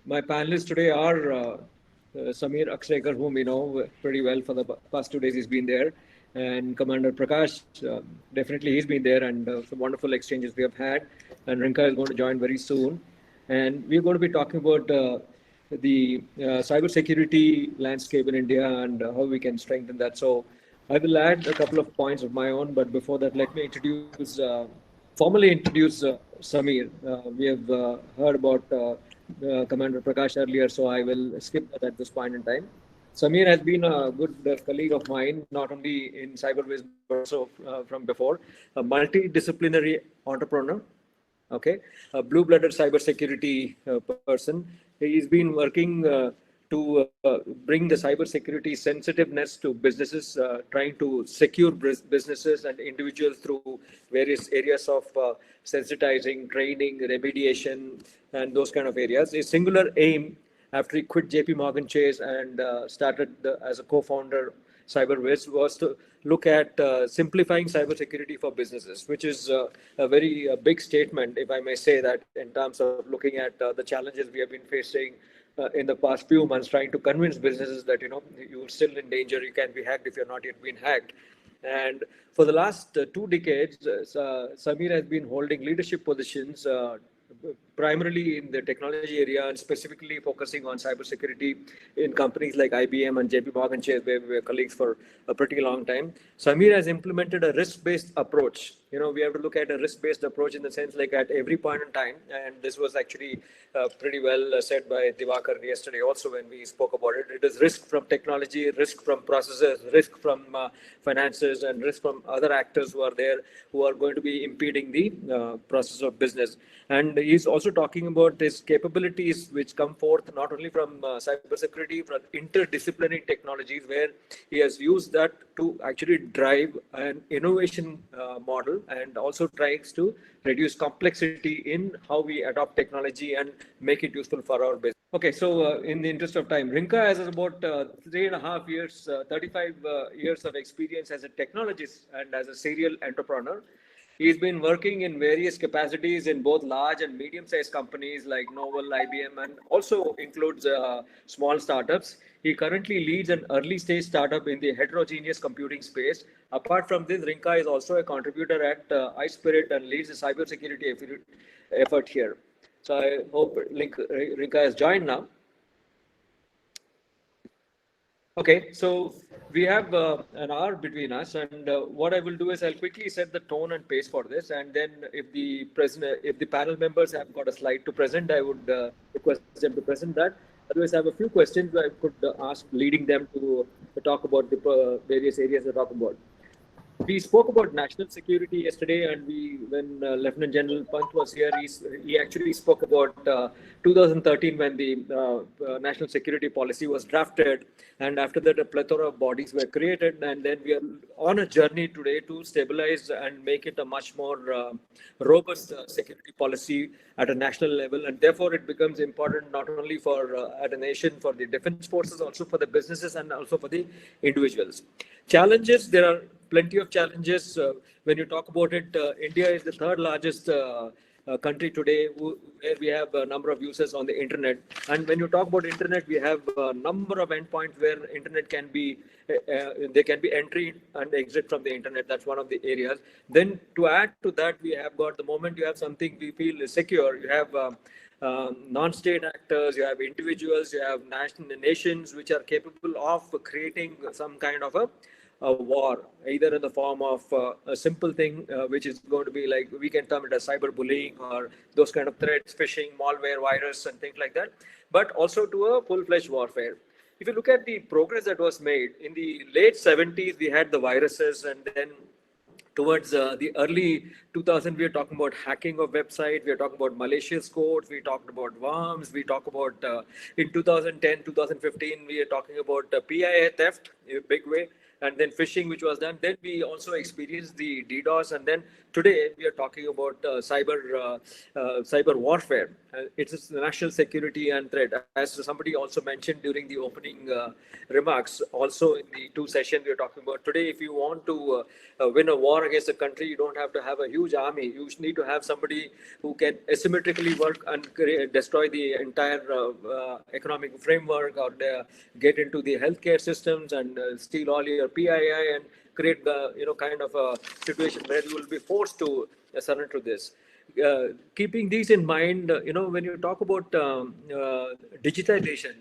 My panelists today are Samir Akshrekar, whom we know pretty well for the past 2 days. He's been there, and Commander Prakash. Definitely, he's been there, and some wonderful exchanges we have had. And Rinka is going to join very soon, and we're going to be talking about the cybersecurity landscape in India and how we can strengthen that. So, I will add a couple of points of my own, but before that, let me formally introduce Samir. We have heard about Commander Prakash earlier, so I will skip that at this point in time. Samir has been a good colleague of mine, not only in cyberways but also from before. A multidisciplinary entrepreneur, okay, a blue-blooded cybersecurity person. He's been working to bring the cybersecurity sensitiveness to businesses, trying to secure businesses and individuals through various areas of sensitizing, training, remediation, and those kind of areas. His singular aim after he quit JP Morgan Chase and started as a co-founder CyberWiz was to look at simplifying cybersecurity for businesses, which is a very big statement, if I may say that, in terms of looking at the challenges we have been facing in the past few months, trying to convince businesses that you're still in danger, you can be hacked if you're not yet been hacked. And for the last 2 decades, Samir has been holding leadership positions primarily in the technology area and specifically focusing on cybersecurity in companies like IBM and JP Morgan Chase, where we were colleagues for a pretty long time. Samir has implemented a risk-based approach. We have to look at a risk-based approach in the sense like at every point in time, and this was actually pretty well said by Diwakar yesterday also when we spoke about it. It is risk from technology, risk from processes, risk from finances, and risk from other actors who are there who are going to be impeding the process of business. And he's also talking about his capabilities which come forth not only from cybersecurity, but interdisciplinary technologies, where he has used that to actually drive an innovation model and also tries to reduce complexity in how we adopt technology and make it useful for our business. Okay, so in the interest of time, Rinka has about 3.5 years, 35 years of experience as a technologist and as a serial entrepreneur. He's been working in various capacities in both large and medium-sized companies like Novel, IBM, and also includes small startups. He currently leads an early-stage startup in the heterogeneous computing space. Apart from this, Rinka is also a contributor at iSpirit and leads the cybersecurity effort here. So I hope Rinka has joined now. Okay, so we have an hour between us, and what I will do is I'll quickly set the tone and pace for this, and then if the panel members have got a slide to present, I would request them to present that. Otherwise, I have a few questions I could ask, leading them to talk about the various areas they talk about. We spoke about national security yesterday, and when Lieutenant General Pant was here, he actually spoke about 2013 when the national security policy was drafted, and after that, a plethora of bodies were created, and then we are on a journey today to stabilize and make it a much more robust security policy at a national level, and therefore it becomes important not only for at a nation, for the defense forces, also for the businesses, and also for the individuals. Challenges, there are plenty of challenges. When you talk about it, India is the third largest country today where we have a number of users on the internet. And when you talk about internet, we have a number of endpoints where internet can be, there can be entry and exit from the internet. That's one of the areas. Then to add to that, we have got the moment you have something we feel is secure, you have non-state actors, you have individuals, you have nations which are capable of creating some kind of a war, either in the form of a simple thing, which is going to be like, we can term it as cyberbullying or those kind of threats, phishing, malware, virus, and things like that, but also to a full-fledged warfare. If you look at the progress that was made, in the late 70s, we had the viruses, and then towards the early 2000, we are talking about hacking of website, we are talking about malicious codes, we talked about worms, we talk about in 2010, 2015, we are talking about PII theft in a big way, and then phishing, which was done. Then we also experienced the DDoS, and then today we are talking about cyber warfare. it's national security and threat. As somebody also mentioned during the opening remarks, also in the two sessions we are talking about today, if you want to win a war against a country, you don't have to have a huge army. You need to have somebody who can asymmetrically work and destroy the entire economic framework, or get into the healthcare systems and steal all your PII and create the kind of a situation where you will be forced to surrender to this. Keeping these in mind, when you talk about digitization,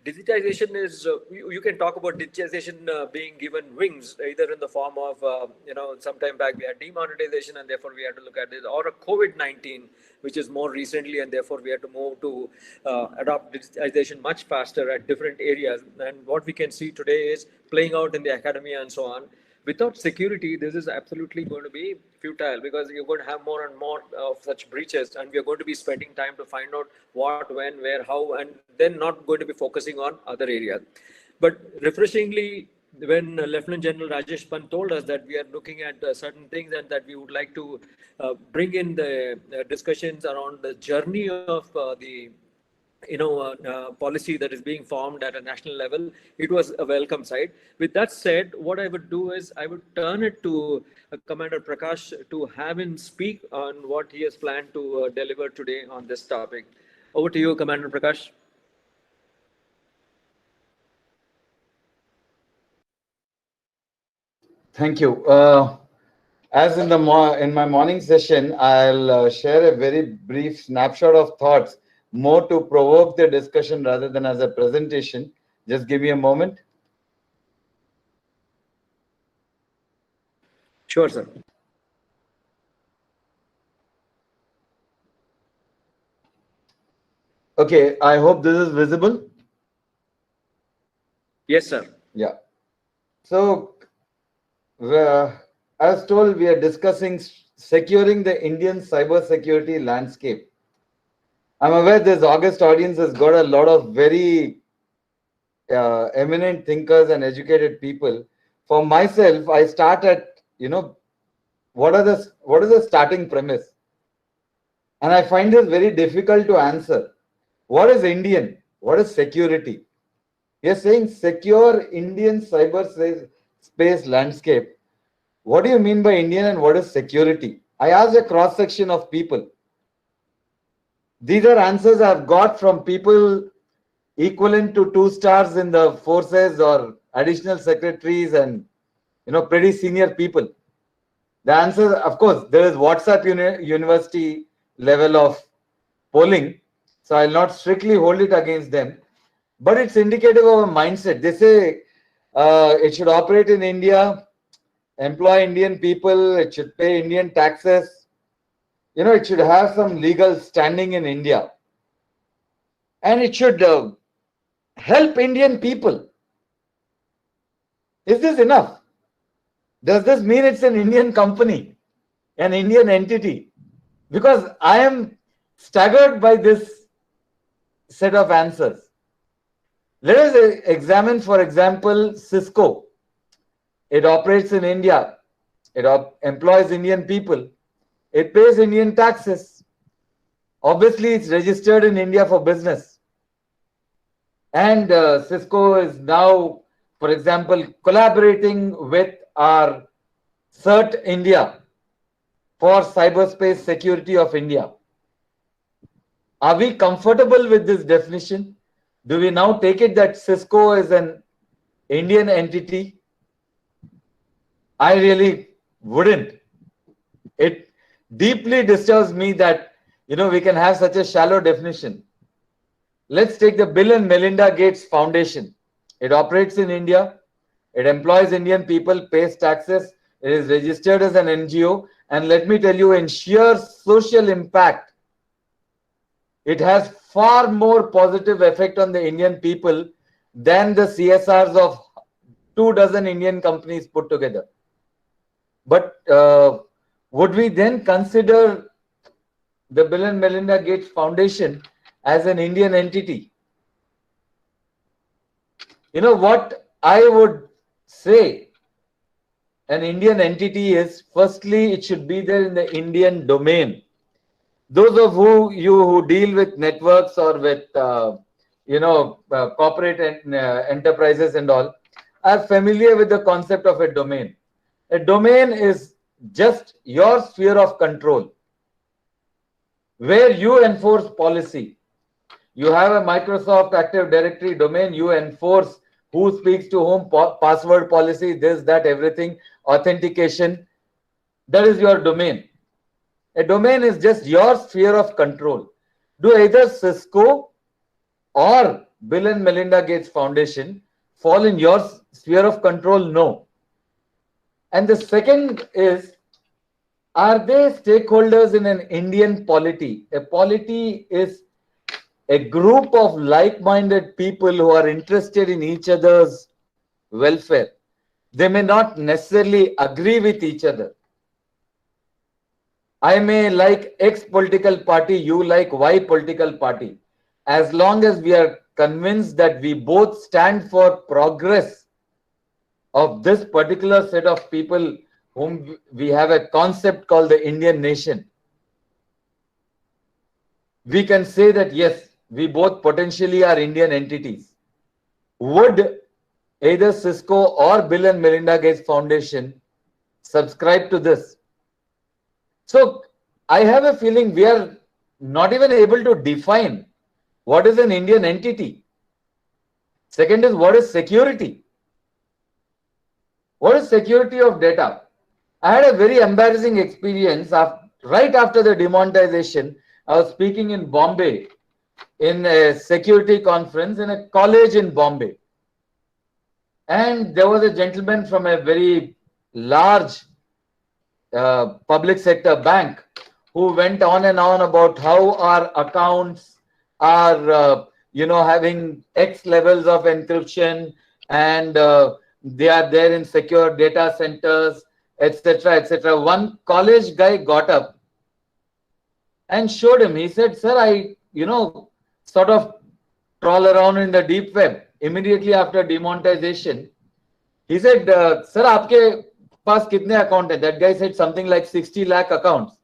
digitization is you can talk about digitization being given wings, either in the form of sometime back we had demonetization and therefore we had to look at it, or a COVID-19, which is more recently, and therefore we had to move to adopt digitization much faster at different areas. And what we can see today is playing out in the academia and so on. Without security, this is absolutely going to be futile, because you're going to have more and more of such breaches, and we are going to be spending time to find out what, when, where, how, and then not going to be focusing on other areas. But refreshingly, when Lieutenant General Rajesh Pant told us that we are looking at certain things and that we would like to bring in the discussions around the journey of the policy that is being formed at a national level, it was a welcome sight. With that said, what I would do is I would turn it to Commander Prakash to have him speak on what he has planned to deliver today on this topic. Over to you, Commander Prakash. Thank you. As in my morning session, I'll share a very brief snapshot of thoughts, more to provoke the discussion rather than as a presentation. Just give me a moment. Sure, sir. Okay, I hope this is visible. Yes, sir. Yeah. So, as told, we are discussing securing the Indian cybersecurity landscape. I'm aware this August audience has got a lot of very eminent thinkers and educated people. For myself, I start at, what is the starting premise? And I find this very difficult to answer. What is Indian? What is security? You're saying secure Indian cyberspace landscape. What do you mean by Indian and what is security? I asked a cross section of people. These are answers I've got from people equivalent to 2 stars in the forces or additional secretaries and pretty senior people. The answer, of course, there is WhatsApp university level of polling, so I'll not strictly hold it against them, but it's indicative of a mindset. They say it should operate in India, employ Indian people, it should pay Indian taxes, it should have some legal standing in India, and it should help Indian people. Is this enough? Does this mean it's an Indian company, an Indian entity? Because I am staggered by this set of answers. Let us examine, for example, Cisco. It operates in India. It employs Indian people. It pays Indian taxes. Obviously, it's registered in India for business. And Cisco is now, for example, collaborating with our CERT India for cyberspace security of India. Are we comfortable with this definition? Do we now take it that Cisco is an Indian entity? I really wouldn't. It deeply disturbs me that we can have such a shallow definition. Let's take the Bill and Melinda Gates Foundation. It operates in India. It employs Indian people, pays taxes. It is registered as an NGO. And let me tell you, in sheer social impact, it has far more positive effect on the Indian people than the CSRs of 24 Indian companies put together. But would we then consider the Bill and Melinda Gates Foundation as an Indian entity? What I would say an Indian entity is, firstly, it should be there in the Indian domain. Those of you who deal with networks or with corporate enterprises and all are familiar with the concept of a domain. A domain is just your sphere of control where you enforce policy. You have a Microsoft Active Directory domain, you enforce who speaks to whom, password policy, this, that, everything, authentication. That is your domain. A domain is just your sphere of control. Do either Cisco or Bill and Melinda Gates Foundation fall in your sphere of control? No. And the second is, are they stakeholders in an Indian polity? A polity is a group of like-minded people who are interested in each other's welfare. They may not necessarily agree with each other. I may like X political party, you like Y political party. As long as we are convinced that we both stand for progress of this particular set of people whom we have a concept called the Indian nation, we can say that yes, we both potentially are Indian entities. Would either Cisco or Bill and Melinda Gates Foundation subscribe to this? So I have a feeling we are not even able to define what is an Indian entity. Second is, what is security? What is security of data? I had a very embarrassing experience right after the demonetization. I was speaking in Bombay in a security conference in a college in Bombay. And there was a gentleman from a very large public sector bank who went on and on about how our accounts are having X levels of encryption, and they are there in secure data centers, etc., etc. One college guy got up and showed him. He said, sir, I sort of trawl around in the deep web immediately after demonetization. He said, sir, aapke paas kitne account hai? That guy said something like 60 lakh accounts.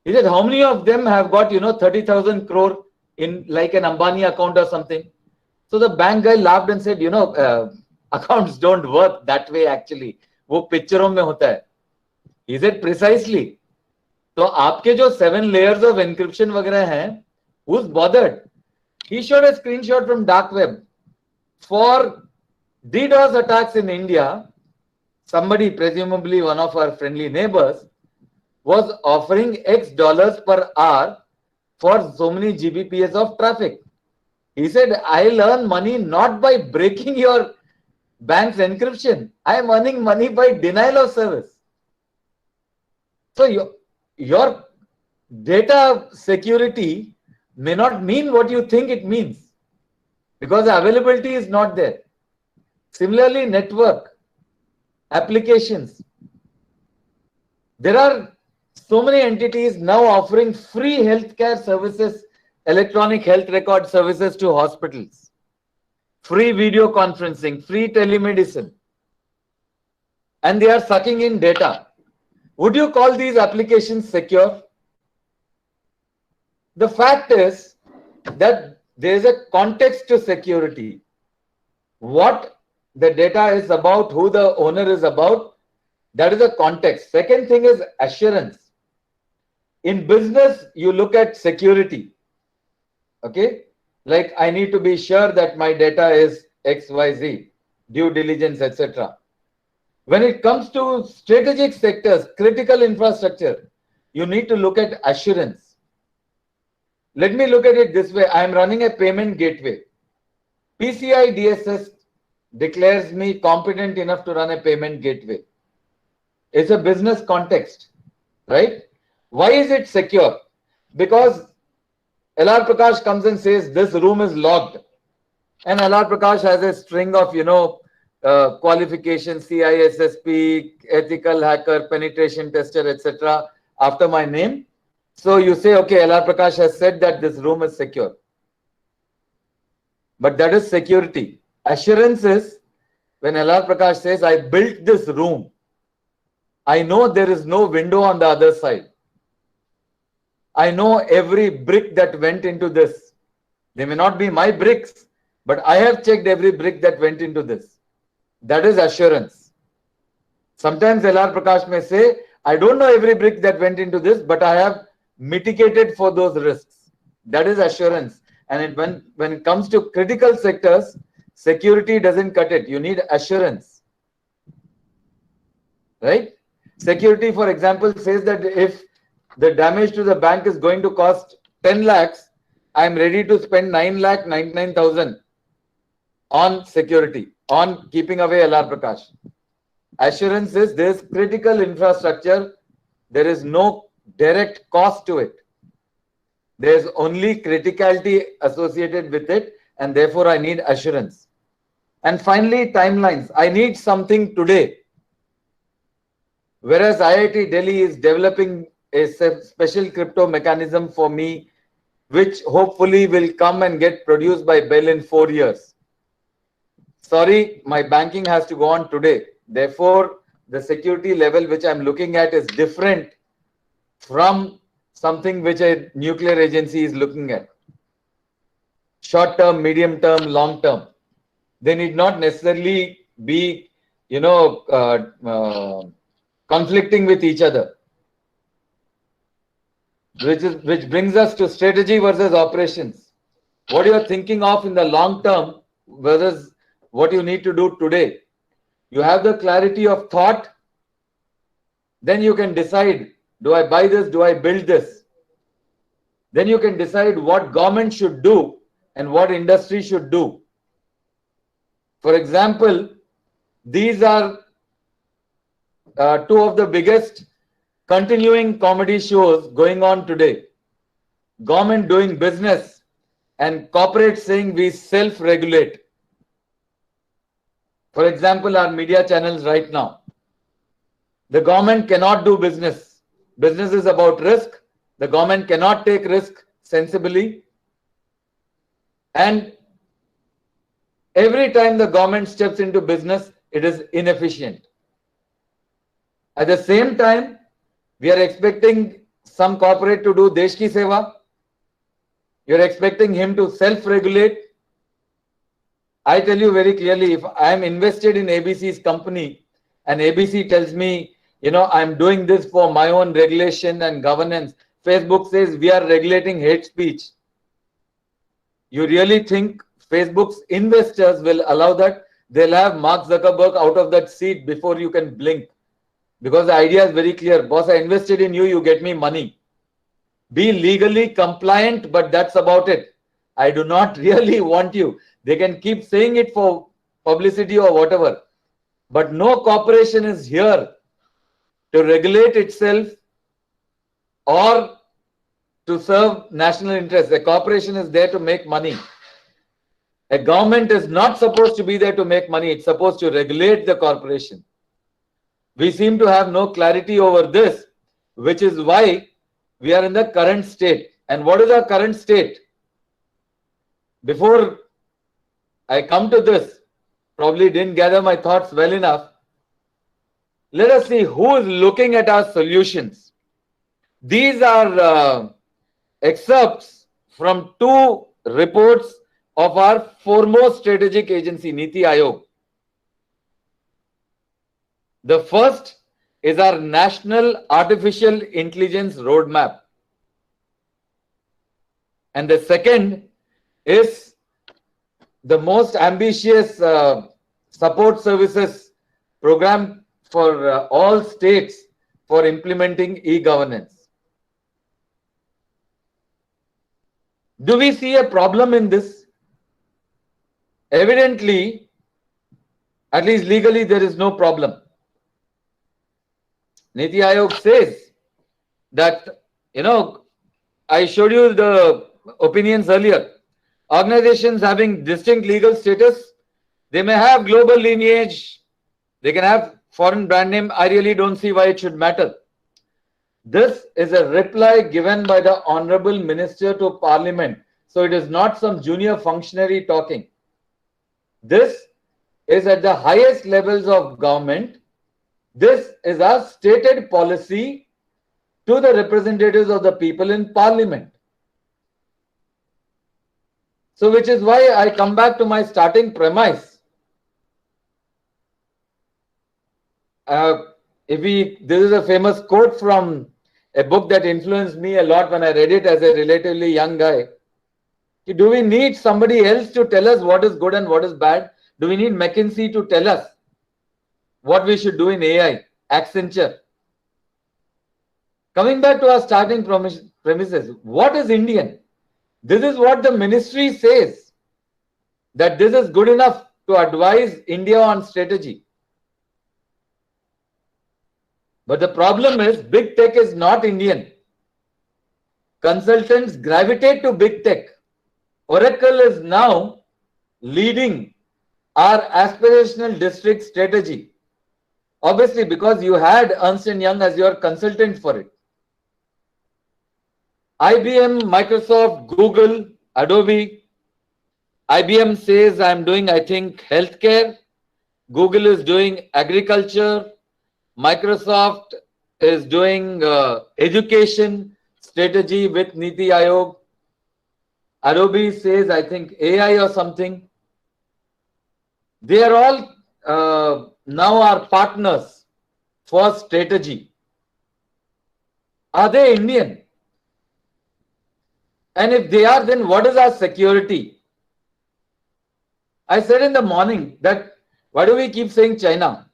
He said, how many of them have got 30,000 crore in like an Ambani account or something? So the bank guy laughed and said, accounts don't work that way actually. वो पिक्चरों में होता है. He said precisely. तो आपके जो 7 layers of encryption वगैरह हैं, who's bothered? He showed a screenshot from dark web. For DDoS attacks in India, somebody, presumably one of our friendly neighbors, was offering X dollars per hour for so many Gbps of traffic. He said, I'll earn money not by breaking your bank's encryption. I am earning money by denial of service. So your data security may not mean what you think it means, because the availability is not there. Similarly, network, applications. There are so many entities now offering free healthcare services, electronic health record services to hospitals, free video conferencing, free telemedicine, and they are sucking in data. Would you call these applications secure? The fact is that there is a context to security. What the data is about, who the owner is about, that is a context. Second thing is assurance. In business, you look at security. Okay? Like, I need to be sure that my data is XYZ, due diligence, etc. When it comes to strategic sectors, critical infrastructure, you need to look at assurance. Let me look at it this way. I am running a payment gateway. PCI DSS declares me competent enough to run a payment gateway. It's a business context, right? Why is it secure? Because LR Prakash comes and says this room is logged, and LR Prakash has a string of qualifications, CISSP, ethical hacker, penetration tester, etc. after my name. So you say, okay, LR Prakash has said that this room is secure. But that is security. Assurance is when LR Prakash says, I built this room. I know there is no window on the other side. I know every brick that went into this. They may not be my bricks, but I have checked every brick that went into this. That is assurance. Sometimes LR Prakash may say, I don't know every brick that went into this, but I have mitigated for those risks. That is assurance. And when it comes to critical sectors, security doesn't cut it. You need assurance. Right? Security, for example, says that if the damage to the bank is going to cost 10 lakhs, I am ready to spend 9,99,000 on security, on keeping away LR Prakash. Assurance is this critical infrastructure, there is no direct cost to it. There is only criticality associated with it, and therefore I need assurance. And finally, timelines. I need something today. Whereas IIT Delhi is developing a special crypto mechanism for me, which hopefully will come and get produced by BEL in 4 years. Sorry, my banking has to go on today. Therefore, the security level which I'm looking at is different from something which a nuclear agency is looking at. Short term, medium term, long term. They need not necessarily be, conflicting with each other. Which brings us to strategy versus operations. What you are thinking of in the long term versus what you need to do today. You have the clarity of thought, then you can decide, do I buy this, do I build this? Then you can decide what government should do and what industry should do. For example, these are two of the biggest continuing comedy shows going on today. Government doing business and corporate saying we self-regulate. For example, our media channels right now. The government cannot do business. Business is about risk. The government cannot take risk sensibly. And every time the government steps into business, it is inefficient. At the same time, we are expecting some corporate to do Desh Ki Seva. You're expecting him to self-regulate. I tell you very clearly, if I am invested in ABC's company and ABC tells me, I'm doing this for my own regulation and governance, Facebook says we are regulating hate speech. You really think Facebook's investors will allow that? They'll have Mark Zuckerberg out of that seat before you can blink. Because the idea is very clear. Boss, I invested in you, you get me money. Be legally compliant, but that's about it. I do not really want you. They can keep saying it for publicity or whatever. But no corporation is here to regulate itself or to serve national interests. A corporation is there to make money. A government is not supposed to be there to make money. It's supposed to regulate the corporation. We seem to have no clarity over this, which is why we are in the current state. And what is our current state? Before I come to this, probably didn't gather my thoughts well enough. Let us see who is looking at our solutions. These are excerpts from two reports of our foremost strategic agency, Niti Aayog. The first is our National Artificial Intelligence Roadmap. And the second is the most ambitious support services program for all states for implementing e-governance. Do we see a problem in this? Evidently, at least legally, there is no problem. Niti Aayog says that, I showed you the opinions earlier. Organizations having distinct legal status, they may have global lineage, they can have foreign brand name. I really don't see why it should matter. This is a reply given by the Honorable Minister to Parliament. So it is not some junior functionary talking. This is at the highest levels of government. This is our stated policy to the representatives of the people in parliament. So which is why I come back to my starting premise. This is a famous quote from a book that influenced me a lot when I read it as a relatively young guy. Do we need somebody else to tell us what is good and what is bad? Do we need McKinsey to tell us what we should do in AI? Accenture. Coming back to our starting premises, what is Indian? This is what the ministry says, that this is good enough to advise India on strategy. But the problem is big tech is not Indian. Consultants gravitate to big tech. Oracle is now leading our aspirational district strategy. Obviously, because you had Ernst & Young as your consultant for it. IBM, Microsoft, Google, Adobe. IBM says I'm doing, I think, healthcare. Google is doing agriculture. Microsoft is doing education strategy with Niti Aayog. Adobe says, I think, AI or something. They are all now our partners for strategy. Are they Indian? And if they are, then what is our security? I said in the morning that why do we keep saying China?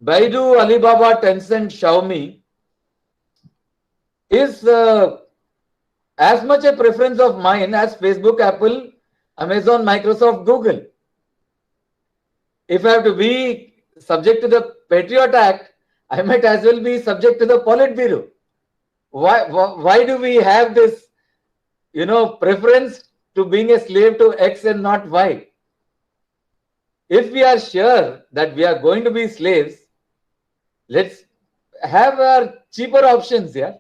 Baidu, Alibaba, Tencent, Xiaomi is as much a preference of mine as Facebook, Apple, Amazon, Microsoft, Google. If I have to be subject to the Patriot Act, I might as well be subject to the Politburo. Why do we have this, preference to being a slave to X and not Y? If we are sure that we are going to be slaves, let's have our cheaper options here.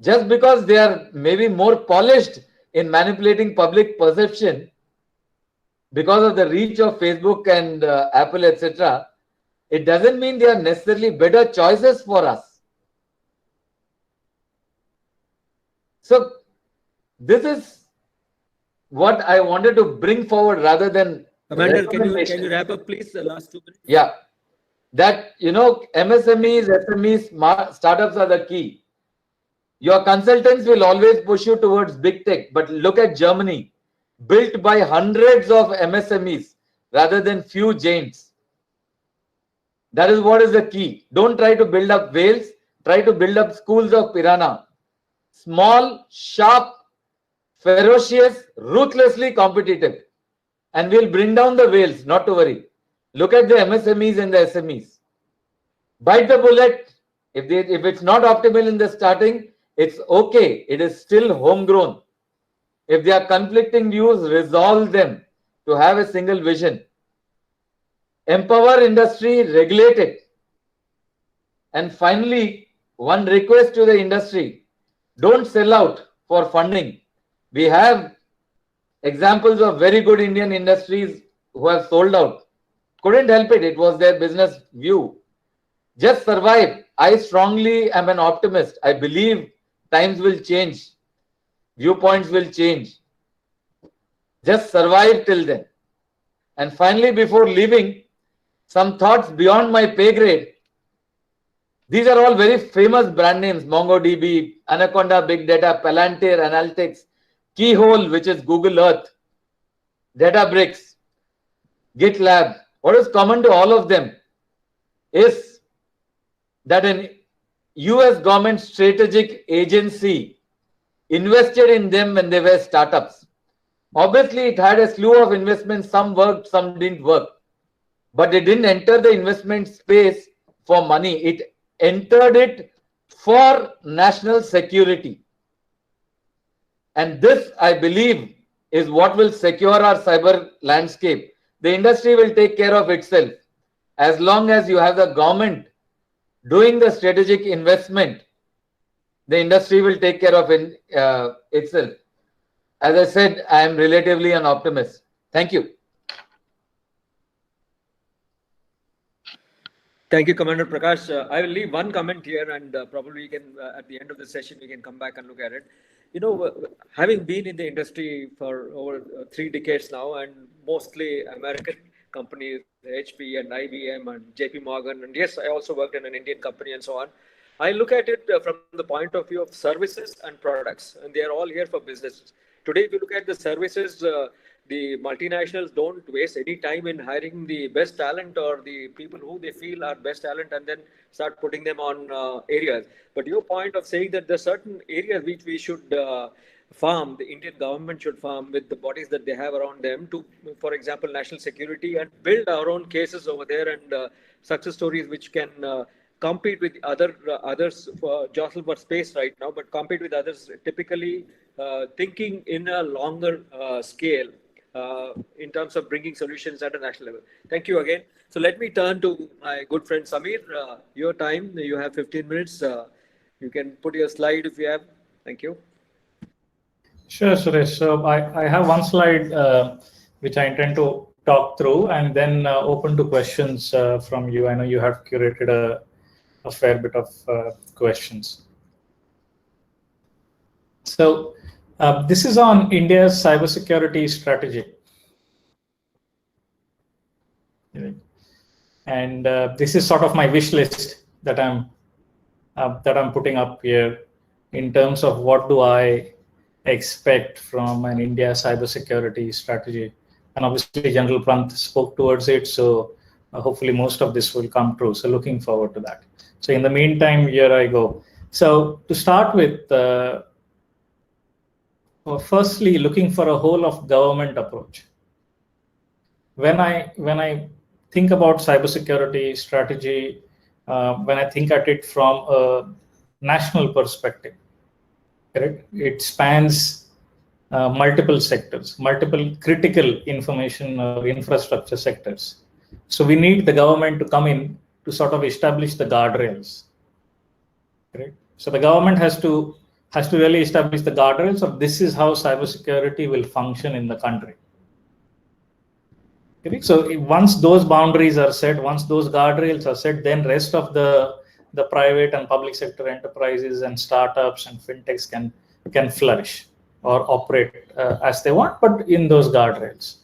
Just because they are maybe more polished in manipulating public perception because of the reach of Facebook and Apple, etc., it doesn't mean they are necessarily better choices for us. So this is what I wanted to bring forward rather than Commander, can you wrap up, please? The last 2 minutes. Yeah, that MSMEs, SMEs, startups are the key. Your consultants will always push you towards big tech, but look at Germany, built by hundreds of MSMEs rather than few giants. That is what is the key. Don't try to build up whales, try to build up schools of piranha. Small, sharp, ferocious, ruthlessly competitive. And we'll bring down the whales, not to worry. Look at the MSMEs and the SMEs. Bite the bullet. If it's not optimal in the starting, it's okay. It is still homegrown. If there are conflicting views, resolve them to have a single vision. Empower industry, regulate it. And finally, one request to the industry, don't sell out for funding. We have examples of very good Indian industries who have sold out. Couldn't help it. It was their business view. Just survive. I strongly am an optimist. I believe times will change. Viewpoints will change. Just survive till then. And finally, before leaving, some thoughts beyond my pay grade. These are all very famous brand names. MongoDB, Anaconda Big Data, Palantir Analytics, Keyhole, which is Google Earth, Databricks, GitLab. What is common to all of them is that an US government strategic agency invested in them when they were startups. Obviously, it had a slew of investments. Some worked, some didn't work. But it didn't enter the investment space for money. It entered it for national security. And this, I believe, is what will secure our cyber landscape. The industry will take care of itself. As long as you have the government doing the strategic investment, the industry will take care of itself. As I said, I am relatively an optimist. Thank you. Thank you, Commander Prakash. I will leave one comment here, and probably we can, at the end of the session, we can come back and look at it. You know, having been in the industry for over 3 decades now, and mostly American companies, HP and IBM and JP Morgan, and yes, I also worked in an Indian company and so on. I look at it from the point of view of services and products, and they are all here for business. Today, if you look at the services, the multinationals don't waste any time in hiring the best talent or the people who they feel are best talent and then start putting them on areas. But your point of saying that there are certain areas which we should farm, the Indian government should farm with the bodies that they have around them to, for example, national security, and build our own cases over there and success stories which can compete with others for jostle for space right now, but compete with others typically thinking in a longer scale in terms of bringing solutions at a national level. Thank you again. So let me turn to my good friend Samir. Your time, you have 15 minutes. You can put your slide if you have. Thank you. Sure, Suresh. So I have one slide which I intend to talk through, and then open to questions from you. I know you have curated a fair bit of questions. So this is on India's cybersecurity strategy. And this is sort of my wish list that I'm putting up here in terms of what do I expect from an India cybersecurity strategy. And obviously General Pant spoke towards it, so hopefully most of this will come true. So looking forward to that. So in the meantime, here I go. So to start with, firstly, looking for a whole of government approach. When I think about cybersecurity strategy, when I think at it from a national perspective, correct? It spans multiple sectors, multiple critical information or infrastructure sectors. So we need the government to come in to sort of establish the guardrails. Correct? So the government has to really establish the guardrails of this is how cybersecurity will function in the country. Correct? So once those boundaries are set, once those guardrails are set, then rest of the private and public sector enterprises and startups and fintechs can flourish or operate as they want, but in those guardrails.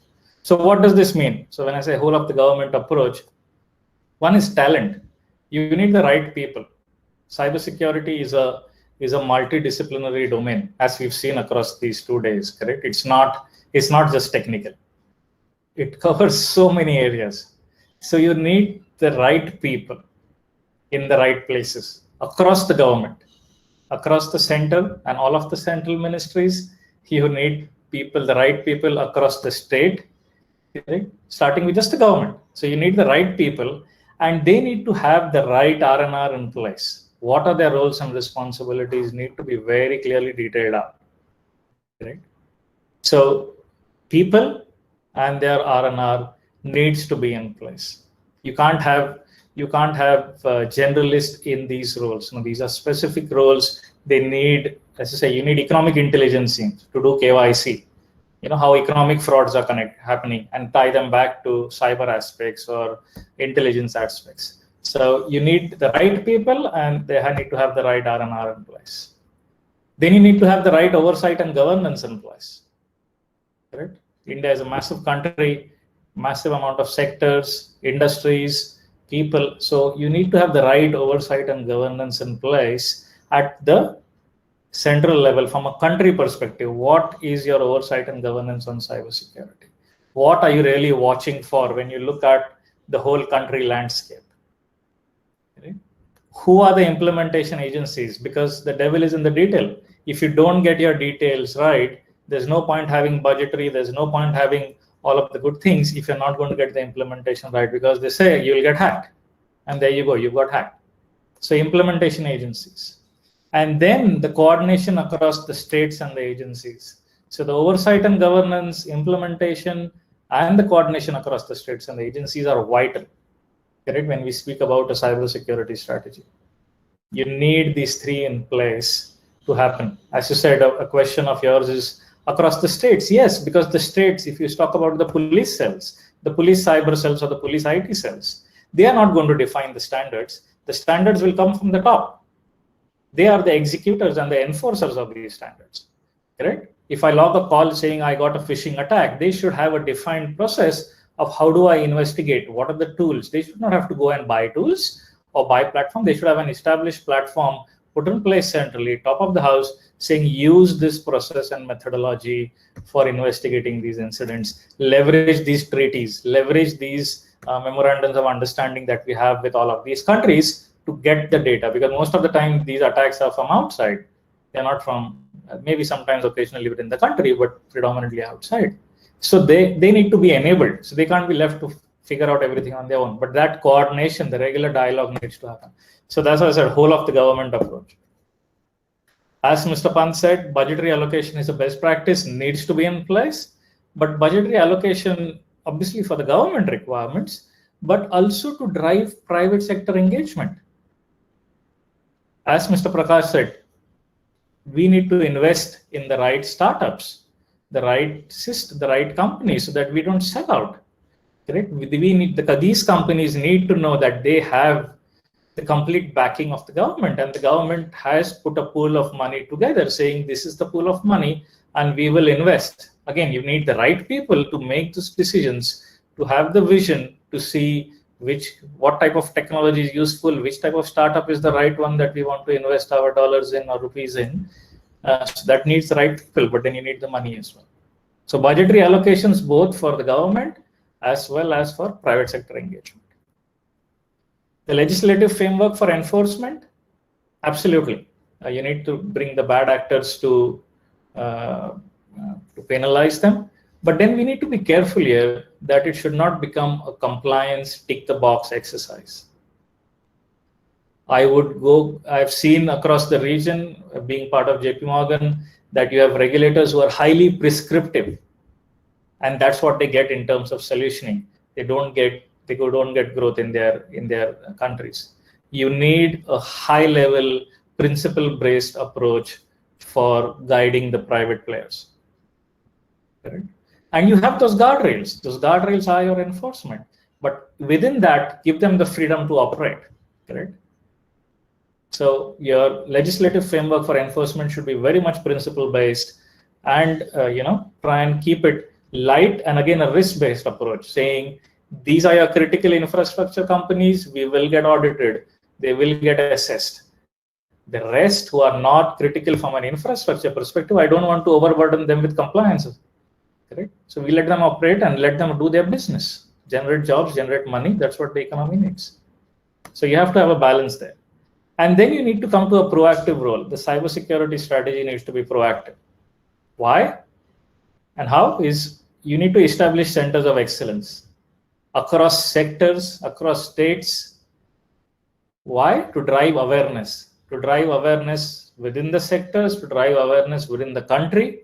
So what does this mean? So when I say whole of the government approach, one is talent. You need the right people. Cybersecurity is a multidisciplinary domain, as we've seen across these 2 days. Correct? It's not just technical. It covers so many areas. So you need the right people in the right places across the government, across the center and all of the central ministries. You need people, the right people across the state, right? Starting with just the government. So you need the right people, and they need to have the right R&R in place. What are their roles and responsibilities need to be very clearly detailed out. Right? So people and their R&R needs to be in place. You can't have generalists in these roles. No, these are specific roles. They need, as I say, you need economic intelligence teams to do KYC. You know how economic frauds are happening, and tie them back to cyber aspects or intelligence aspects. So you need the right people, and they need to have the right R&R in place. Then you need to have the right oversight and governance in place. Correct? India is a massive country, massive amount of sectors, industries, people. So you need to have the right oversight and governance in place at the central level from a country perspective. What is your oversight and governance on cybersecurity? What are you really watching for when you look at the whole country landscape? Okay. Who are the implementation agencies? Because the devil is in the detail. If you don't get your details right, there's no point having budgetary, there's no point having all of the good things if you're not going to get the implementation right, because they say you'll get hacked. And there you go, you got hacked. So implementation agencies. And then the coordination across the states and the agencies. So the oversight and governance, implementation, and the coordination across the states and the agencies are vital. Correct? When we speak about a cybersecurity strategy, you need these three in place to happen. As you said, a question of yours is across the states. Yes, because the states, if you talk about the police cells, the police cyber cells or the police IT cells, They are not going to define the standards. The standards will come from the top. They are the executors and the enforcers of these standards, correct? If I log a call saying I got a phishing attack, they should have a defined process of how do I investigate? What are the tools? They should not have to go and buy tools or buy platform. They should have an established platform put in place centrally, top of the house, saying use this process and methodology for investigating these incidents, leverage these treaties, leverage these memorandums of understanding that we have with all of these countries to get the data, because most of the time these attacks are from outside. They're not from, maybe sometimes occasionally within the country, but predominantly outside. So they need to be enabled. So they can't be left to figure out everything on their own. But that coordination, the regular dialogue needs to happen. So that's why I said whole of the government approach. As Mr. Pant said, budgetary allocation is a best practice, needs to be in place. But budgetary allocation, obviously for the government requirements, but also to drive private sector engagement. As Mr. Prakash said, we need to invest in the right startups, the right system, the right companies, so that we don't sell out. Correct? These companies need to know that they have the complete backing of the government, and the government has put a pool of money together saying this is the pool of money and we will invest. Again, you need the right people to make those decisions, to have the vision, to see what type of technology is useful, which type of startup is the right one that we want to invest our dollars in or rupees in. So that needs the right people, but then you need the money as well. So budgetary allocations both for the government as well as for private sector engagement. The legislative framework for enforcement, absolutely. You need to bring the bad actors to penalize them. But then we need to be careful here that it should not become a compliance tick the box exercise. I've seen across the region, being part of JP Morgan, that you have regulators who are highly prescriptive. And that's what they get in terms of solutioning. They don't get growth in their countries. You need a high level principle based approach for guiding the private players. Correct? And you have those guardrails. Those guardrails are your enforcement. But within that, give them the freedom to operate. Correct? So your legislative framework for enforcement should be very much principle based, and try and keep it light, and again a risk based approach, saying these are your critical infrastructure companies, we will get audited, they will get assessed. The rest who are not critical from an infrastructure perspective, I don't want to overburden them with compliances. Correct? So we let them operate and let them do their business, generate jobs, generate money. That's what the economy needs. So you have to have a balance there. And then you need to come to a proactive role. The cybersecurity strategy needs to be proactive. Why? And how is you need to establish centers of excellence across sectors, across states. Why? To drive awareness. To drive awareness within the sectors, to drive awareness within the country,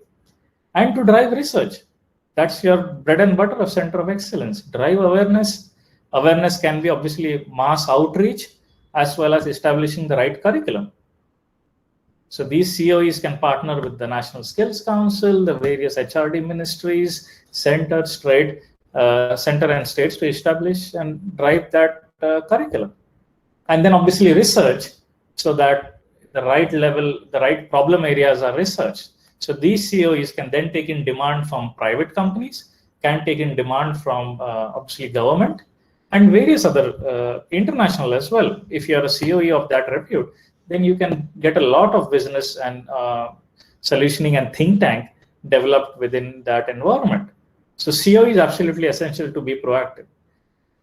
and to drive research. That's your bread and butter of center of excellence. Drive awareness. Awareness can be obviously mass outreach as well as establishing the right curriculum. So these COEs can partner with the National Skills Council, the various HRD ministries, center and states to establish and drive that curriculum. And then obviously research, so that the right problem areas are researched. So these COEs can then take in demand from private companies, can take in demand from obviously government, and various other international as well. If you are a COE of that repute, then you can get a lot of business and solutioning and think tank developed within that environment. So COE is absolutely essential to be proactive.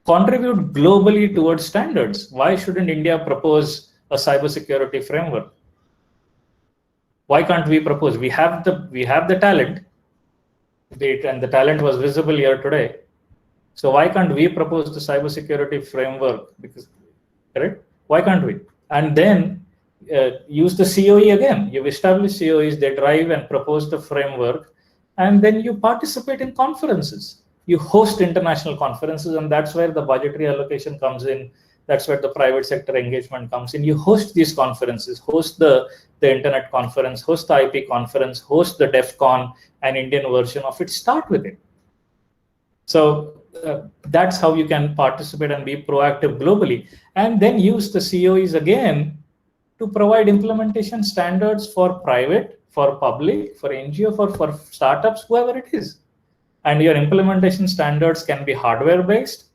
Contribute globally towards standards. Why shouldn't India propose a cybersecurity framework? Why can't we propose? We have the talent, and the talent was visible here today. So why can't we propose the cybersecurity framework? Because, correct? Why can't we? And then use the COE again. You've established COEs, they drive and propose the framework, and then you participate in conferences. You host international conferences, and that's where the budgetary allocation comes in. That's where the private sector engagement comes in. You host these conferences, host the internet conference, host the IP conference, host the DEF CON, an Indian version of it, start with it. So that's how you can participate and be proactive globally, and then use the COEs again to provide implementation standards for private, for public, for NGO, for startups, whoever it is. And your implementation standards can be hardware based,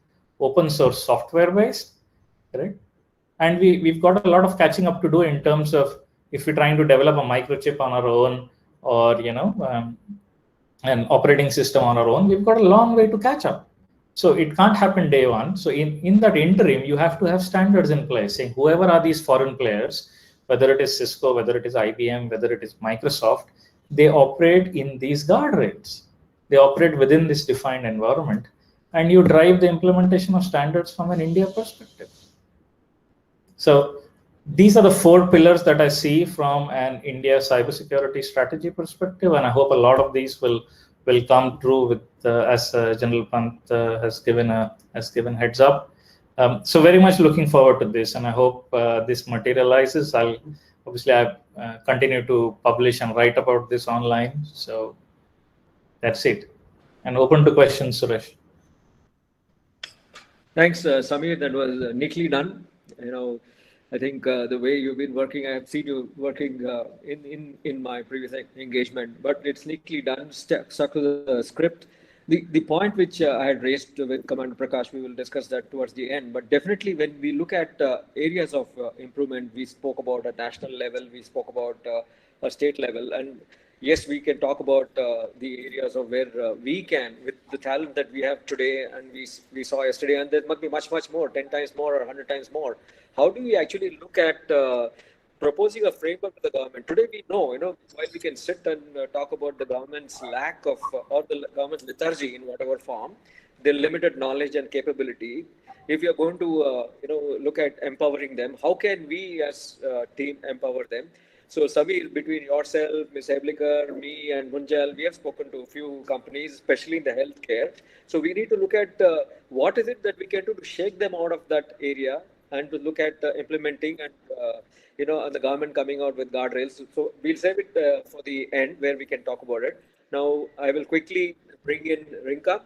open source software based, correct? And we've got a lot of catching up to do in terms of if we're trying to develop a microchip on our own, or an operating system on our own, we've got a long way to catch up. So it can't happen day one. So in that interim, you have to have standards in place saying whoever are these foreign players, whether it is Cisco, whether it is IBM, whether it is Microsoft, they operate in these guardrails. They operate within this defined environment, and you drive the implementation of standards from an India perspective. So these are the 4 pillars that I see from an India cybersecurity strategy perspective, and I hope a lot of these will come true with as General Pant has given heads up. So very much looking forward to this, and I hope this materializes. I'll obviously continue to publish and write about this online. So that's it, and open to questions, Suresh. Thanks, Samir. That was neatly done. I think the way you've been working, I have seen you working in my previous engagement, but it's neatly done, stuck to the script. The point which I had raised with Commander Prakash, we will discuss that towards the end. But definitely, when we look at areas of improvement, we spoke about a national level, we spoke about a state level, and yes, we can talk about the areas of where we can, with the talent that we have today, and we saw yesterday, and there must be much more, 10 times more or 100 times more. How do we actually look at proposing a framework to the government? Today we know, while we can sit and talk about the government's lack of, or the government's lethargy in whatever form, their limited knowledge and capability, if you're going to, look at empowering them, how can we as a team empower them? So Samir, between yourself, Ms. Heblikar, me and Munjal, we have spoken to a few companies, especially in the healthcare. So we need to look at what is it that we can do to shake them out of that area, and to look at implementing and, and the government coming out with guardrails. So we'll save it for the end where we can talk about it. Now, I will quickly bring in Rinka.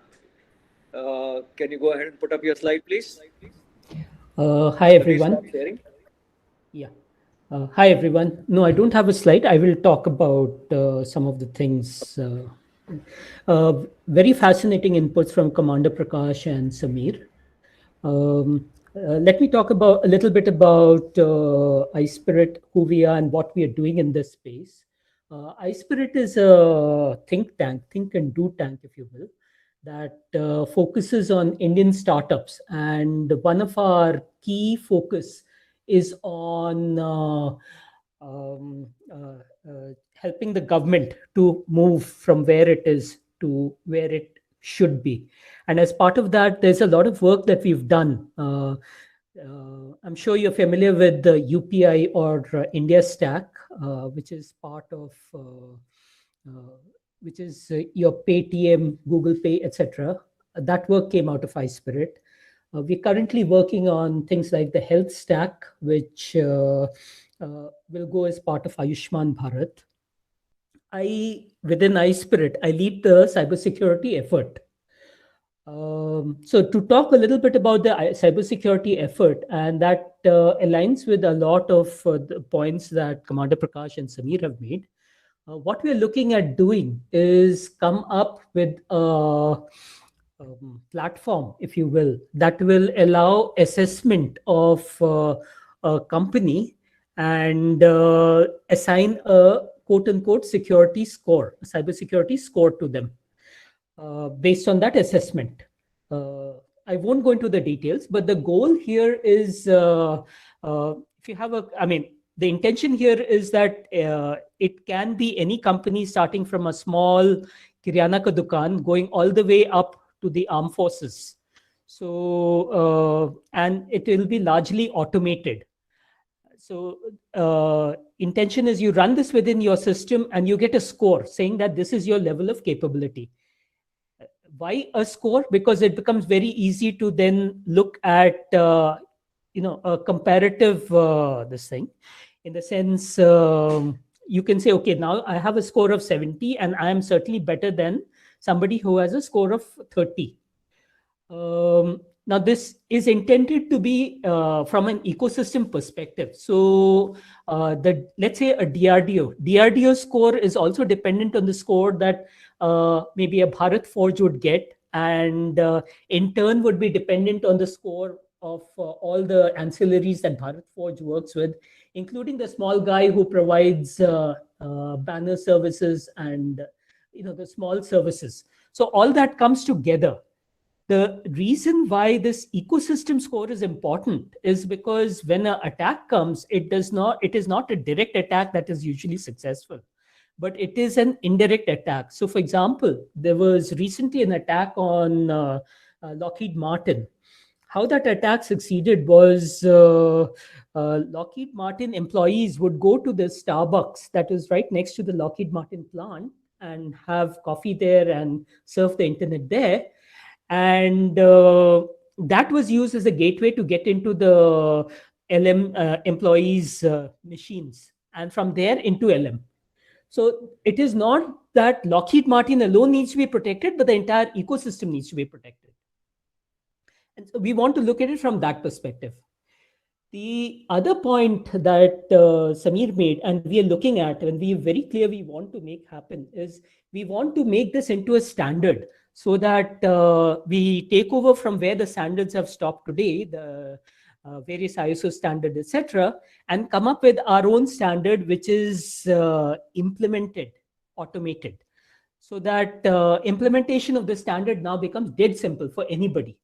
Can you go ahead and put up your slide, please? Hi, everyone. Yeah. Hi, everyone. No, I don't have a slide. I will talk about some of the things. Very fascinating inputs from Commander Prakash and Samir. Let me talk a little bit about iSpirit, who we are, and what we are doing in this space. iSpirit is a think and do tank, if you will, that focuses on Indian startups. And one of our key focus is on helping the government to move from where it is to where it should be. And as part of that, there's a lot of work that we've done. I'm sure you're familiar with the UPI or India Stack, which is part of, which is your Paytm, Google Pay, etc. That work came out of iSpirit. We're currently working on things like the health stack, which will go as part of Ayushman Bharat. Within iSpirit, I lead the cybersecurity effort. So to talk a little bit about the cybersecurity effort, and that aligns with a lot of the points that Commander Prakash and Samir have made. What we're looking at doing is come up with a platform, if you will, that will allow assessment of a company and assign a quote-unquote security score, a cybersecurity score to them. Based on that assessment. I won't go into the details, but the goal here is, if you have the intention here is that it can be any company starting from a small Kiryana ka dukan going all the way up to the armed forces. So, and it will be largely automated. So intention is you run this within your system and you get a score saying that this is your level of capability. Why a score? Because it becomes very easy to then look at, a comparative this thing, in the sense you can say, okay, now I have a score of 70 and I am certainly better than somebody who has a score of 30. Now, this is intended to be from an ecosystem perspective. So, let's say a DRDO score is also dependent on the score that maybe a Bharat Forge would get, and in turn would be dependent on the score of all the ancillaries that Bharat Forge works with, including the small guy who provides banner services and the small services. So all that comes together. The reason why this ecosystem score is important is because when an attack comes, it is not a direct attack that is usually successful, but it is an indirect attack. So, for example, there was recently an attack on Lockheed Martin. How that attack succeeded was Lockheed Martin employees would go to the Starbucks that is right next to the Lockheed Martin plant and have coffee there and surf the internet there. And that was used as a gateway to get into the LM employees' machines, and from there into LM. So it is not that Lockheed Martin alone needs to be protected, but the entire ecosystem needs to be protected. And so we want to look at it from that perspective. The other point that Samir made, and we are looking at, and we are very clear we want to make happen, is we want to make this into a standard so that we take over from where the standards have stopped today, the various ISO standards, etc., and come up with our own standard, which is implemented, automated, so that implementation of the standard now becomes dead simple for anybody.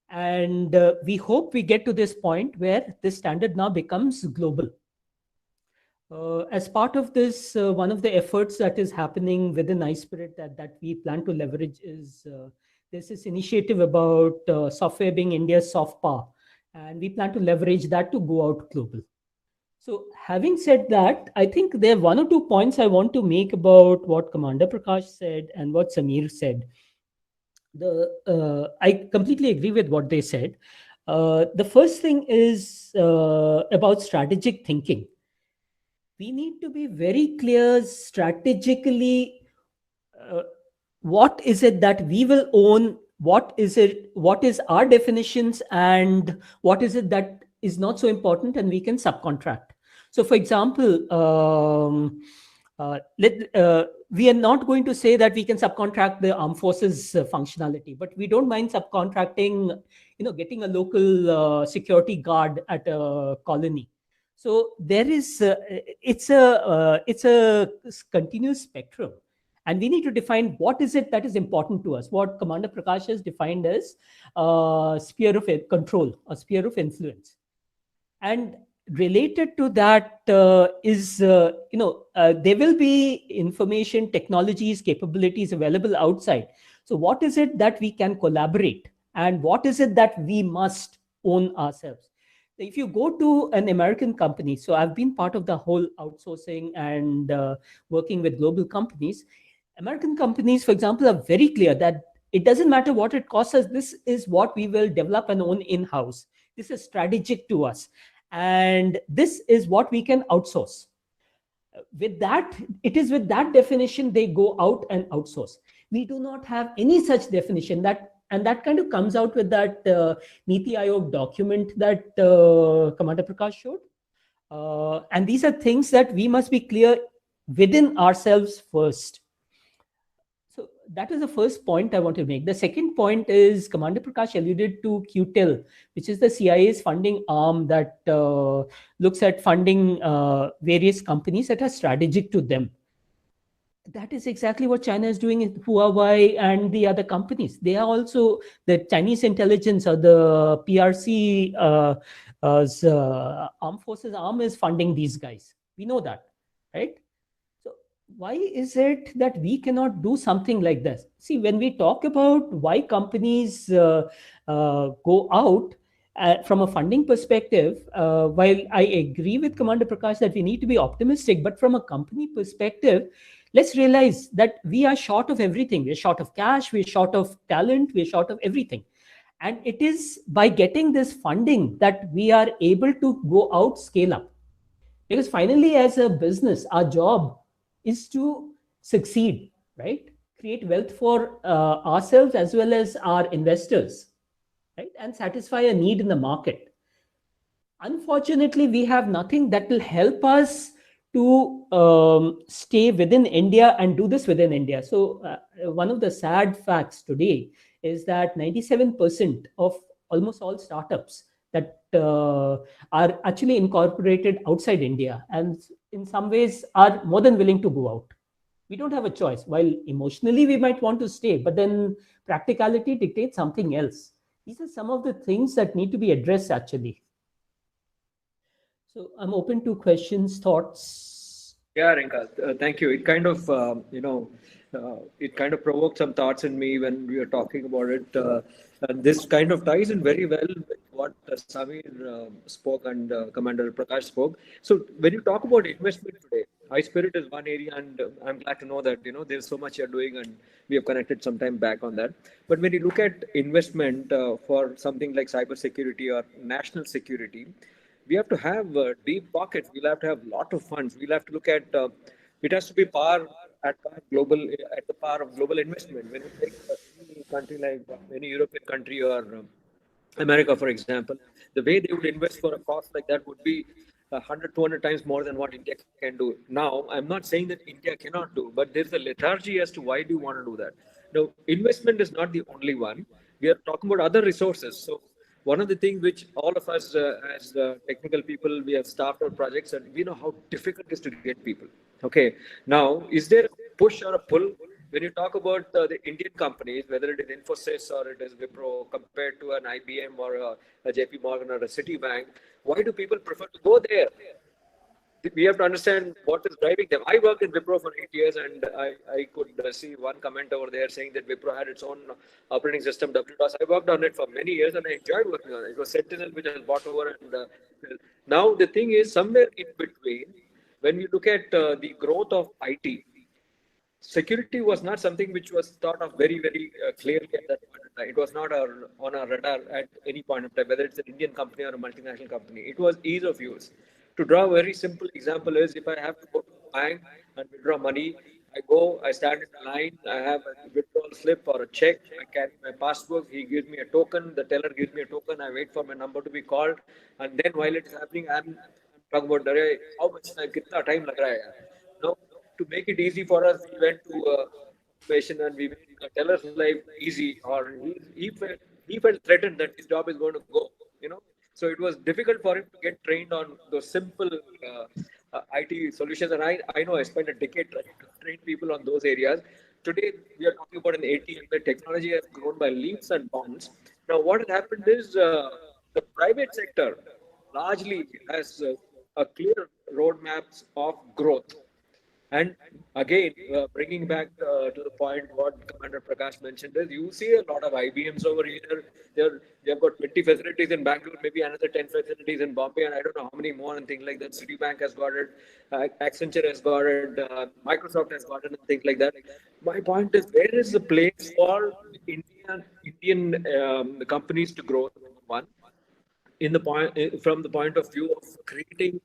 And we hope we get to this point where this standard now becomes global. As part of this, one of the efforts that is happening within iSpirit that we plan to leverage is there's this initiative about software being India's soft power, and we plan to leverage that to go out global. So having said that, I think there are one or two points I want to make about what Commander Prakash said and what Samir said. I completely agree with what they said. The first thing is about strategic thinking. We need to be very clear strategically what is it that we will own, what is our definitions, and what is it that is not so important and we can subcontract. So for example, we are not going to say that we can subcontract the armed forces functionality, but we don't mind subcontracting, getting a local security guard at a colony. So there is, it's a continuous spectrum, and we need to define what is it that is important to us. What Commander Prakash has defined as sphere of control, a sphere of influence, and related to that is, there will be information, technologies, capabilities available outside. So what is it that we can collaborate, and what is it that we must own ourselves? If you go to an American company, so I've been part of the whole outsourcing and working with global companies. American companies, for example, are very clear that it doesn't matter what it costs us. This is what we will develop and own in-house. This is strategic to us. And this is what we can outsource. With that, it is with that definition they go out and outsource. We do not have any such definition, and that kind of comes out with that Niti Aayog document that Commander Prakash showed. And these are things that we must be clear within ourselves first. So that is the first point I want to make. The second point is Commander Prakash alluded to QTIL, which is the CIA's funding arm that looks at funding various companies that are strategic to them. That is exactly what China is doing in Huawei and the other companies. They are also, the Chinese intelligence or the PRC armed forces arm is funding these guys. We know that, right? So why is it that we cannot do something like this? See, when we talk about why companies go out from a funding perspective, while I agree with Commander Prakash that we need to be optimistic, but from a company perspective, let's realize that we are short of everything. We're short of cash, we're short of talent, we're short of everything. And it is by getting this funding that we are able to go out, scale up. Because finally, as a business, our job is to succeed, right? create wealth for ourselves as well as our investors, right? And satisfy a need in the market. Unfortunately, we have nothing that will help us to stay within India and do this within India. So one of the sad facts today is that 97% of almost all startups that are actually incorporated outside India, and in some ways are more than willing to go out. We don't have a choice. While emotionally we might want to stay, but then practicality dictates something else. These are some of the things that need to be addressed actually. So I'm open to questions, thoughts. Yeah, Rinka, thank you. It kind of, it kind of provoked some thoughts in me when we were talking about it. And this kind of ties in very well with what Samir spoke and Commander Prakash spoke. So when you talk about investment today, iSpirit is one area, and I'm glad to know that, there's so much you're doing, and we have connected some time back on that. But when you look at investment for something like cybersecurity or national security, we have to have deep pockets. We'll have to have a lot of funds. We'll have to look at it has to be at the par of global investment. When you take any country like any European country or America, for example, the way they would invest for a cost like that would be 100, 200 times more than what India can do. Now, I'm not saying that India cannot do, but there's a lethargy as to why do you want to do that. Now, investment is not the only one. We are talking about other resources. So one of the things which all of us as technical people, we have staffed our projects, and we know how difficult it is to get people. Okay. Now, is there a push or a pull? When you talk about the Indian companies, whether it is Infosys or it is Wipro compared to an IBM or a JP Morgan or a Citibank, why do people prefer to go there? We have to understand what is driving them. I worked in Wipro for 8 years, and I could see one comment over there saying that Wipro had its own operating system, WDOS. I worked on it for many years, and I enjoyed working on it. It was Sentinel, which was bought over. And now the thing is, somewhere in between, when you look at the growth of IT, security was not something which was thought of very, very clearly at that point in time. It was not on our radar at any point in time, whether it's an Indian company or a multinational company. It was ease of use. To draw a very simple example is, if I have to go to a bank and withdraw money, I stand in the line, I have a withdrawal slip or a check, I carry my passbook, he gives me a token, the teller gives me a token, I wait for my number to be called, and then while it's happening, I'm talking about how much kitna time lag raha hai. Now, to make it easy for us, we went to patient and we made a teller's life easy, or he felt threatened that his job is going to go, So it was difficult for him to get trained on those simple IT solutions. And I know I spent a decade trying to train people on those areas. Today, we are talking about an ATM where technology has grown by leaps and bounds. Now, what has happened is the private sector largely has a clear roadmaps of growth. And again, bringing back to the point what Commander Prakash mentioned is, you see a lot of IBMs over here. They've got 20 facilities in Bangalore, maybe another 10 facilities in Bombay, and I don't know how many more and things like that. Citibank has got it, Accenture has got it, Microsoft has got it, and things like that. My point is, where is the place for Indian companies to grow? Number one, from the point of view of creating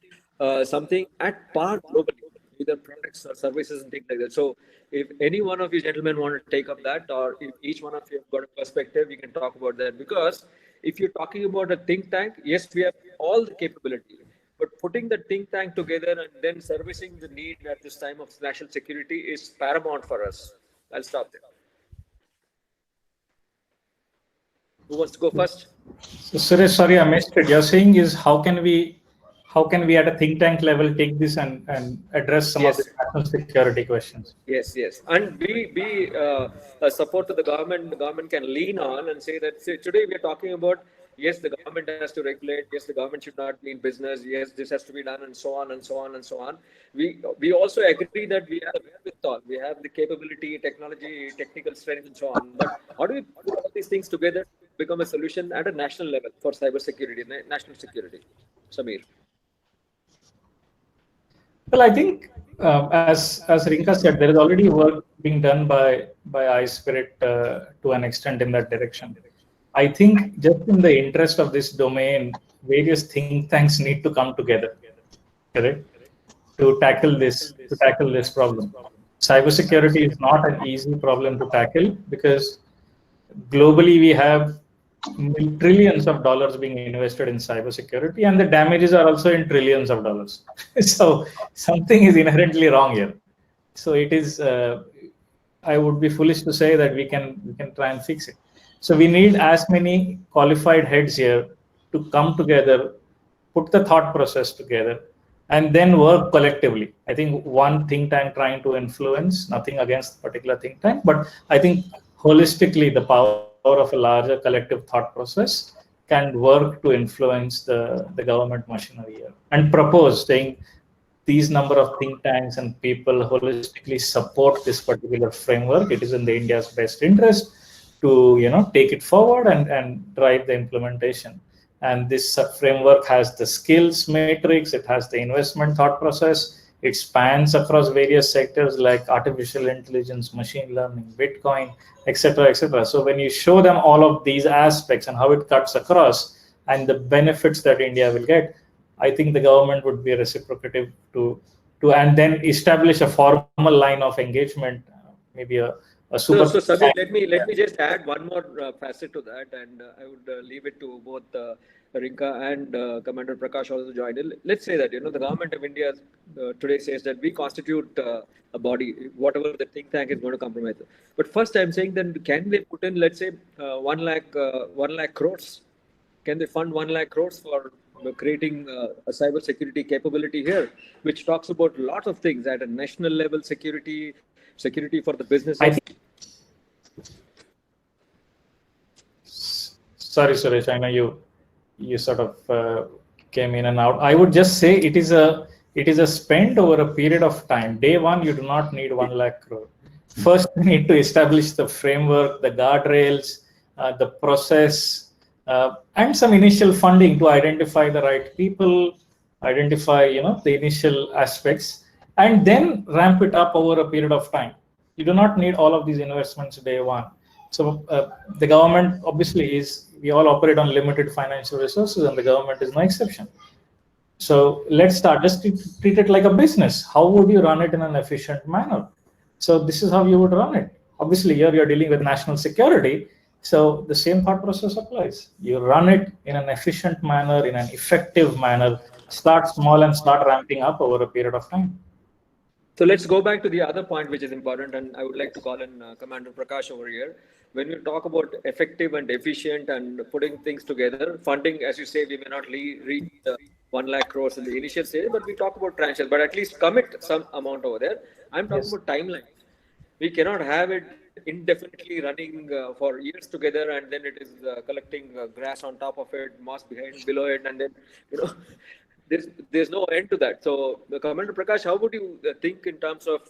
something at par globally, either products or services and things like that. So if any one of you gentlemen want to take up that, or if each one of you have got a perspective, we can talk about that. Because if you're talking about a think tank, yes, we have all the capability, but putting the think tank together and then servicing the need at this time of national security is paramount for us. I'll stop there. Who wants to go first? So, Suresh, sorry, I missed it. You're saying is how can we at a think tank level take this and address some of the national security questions? Yes. And be a support to the government. The government can lean on and say that, today we are talking about, yes, the government has to regulate. Yes, the government should not be in business. Yes, this has to be done, and so on and so on and so on. We also agree that we have wherewithal. We have the capability, technology, technical strength, and so on. But how do we put all these things together to become a solution at a national level for cybersecurity, national security? Samir. Well, I think as Rinka said, there is already work being done by iSpirit to an extent in that direction. I think just in the interest of this domain, various think tanks need to come together, correct, to tackle this problem. cybersecurity is not an easy problem to tackle because globally we have trillions of dollars being invested in cybersecurity, and the damages are also in trillions of dollars. So something is inherently wrong here. So it is. I would be foolish to say that we can try and fix it. So we need as many qualified heads here to come together, put the thought process together, and then work collectively. I think one think tank trying to influence, nothing against the particular think tank, but I think holistically the power of a larger collective thought process can work to influence the government machinery here and propose, saying these number of think tanks and people holistically support this particular framework. It is in the India's best interest to take it forward and drive the implementation. And this framework has the skills matrix, it has the investment thought process, it spans across various sectors like artificial intelligence, machine learning, Bitcoin, etc., etc. So when you show them all of these aspects and how it cuts across and the benefits that India will get, I think the government would be reciprocative to and then establish a formal line of engagement, maybe a super. So Samir, let me just add one more facet to that, and I would leave it to both Rinka and Commander Prakash also join in. Let's say that the government of India today says that we constitute a body, whatever the think tank is going to compromise. But first, I'm saying then can they put in, let's say, 1 lakh crores? Can they fund 1 lakh crores for creating a cyber security capability here, which talks about a lot of things at a national level, security for the business. Sorry, Suresh, I know you sort of came in and out. I would just say it is a spend over a period of time. Day one, you do not need 1 lakh crore. First, you need to establish the framework, the guardrails, the process, and some initial funding to identify the right people, identify the initial aspects, and then ramp it up over a period of time. You do not need all of these investments day one. So the government obviously we all operate on limited financial resources, and the government is no exception. So let's start, just treat it like a business. How would you run it in an efficient manner? So this is how you would run it. Obviously here you're dealing with national security. So the same thought process applies. You run it in an efficient manner, in an effective manner, start small and start ramping up over a period of time. So let's go back to the other point, which is important, and I would like to call in Commander Prakash over here. When we talk about effective and efficient and putting things together, funding, as you say, we may not reach 1 lakh crores in the initial stage, but we talk about tranches, but at least commit some amount over there. I'm talking about timeline. We cannot have it indefinitely running for years together, and then it is collecting grass on top of it, moss below it, and then there's no end to that. So, Commander Prakash, how would you think in terms of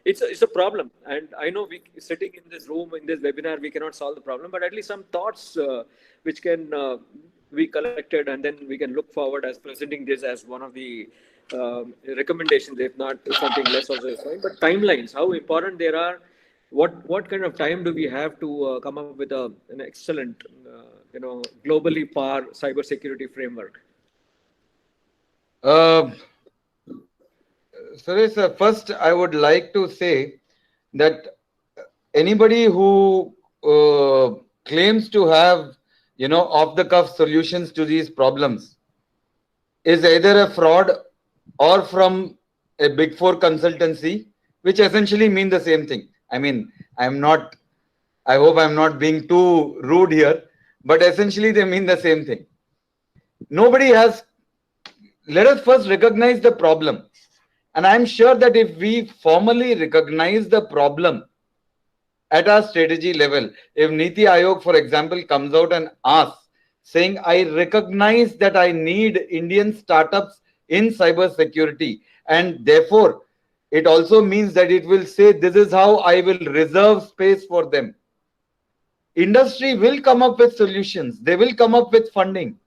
it's a problem, and I know we sitting in this room in this webinar we cannot solve the problem, but at least some thoughts which can be collected, and then we can look forward as presenting this as one of the recommendations, if not something less also is fine. But timelines, how important there are. What kind of time do we have to come up with an excellent, globally par cybersecurity framework? Suresh, first I would like to say that anybody who claims to have, off-the-cuff solutions to these problems is either a fraud or from a Big Four consultancy, which essentially mean the same thing. I mean, I hope I'm not being too rude here, but essentially they mean the same thing. Let us first recognize the problem. And I'm sure that if we formally recognize the problem at our strategy level, if Niti Aayog, for example, comes out and asks, saying, I recognize that I need Indian startups in cybersecurity, and therefore, it also means that it will say, this is how I will reserve space for them. Industry will come up with solutions. They will come up with funding.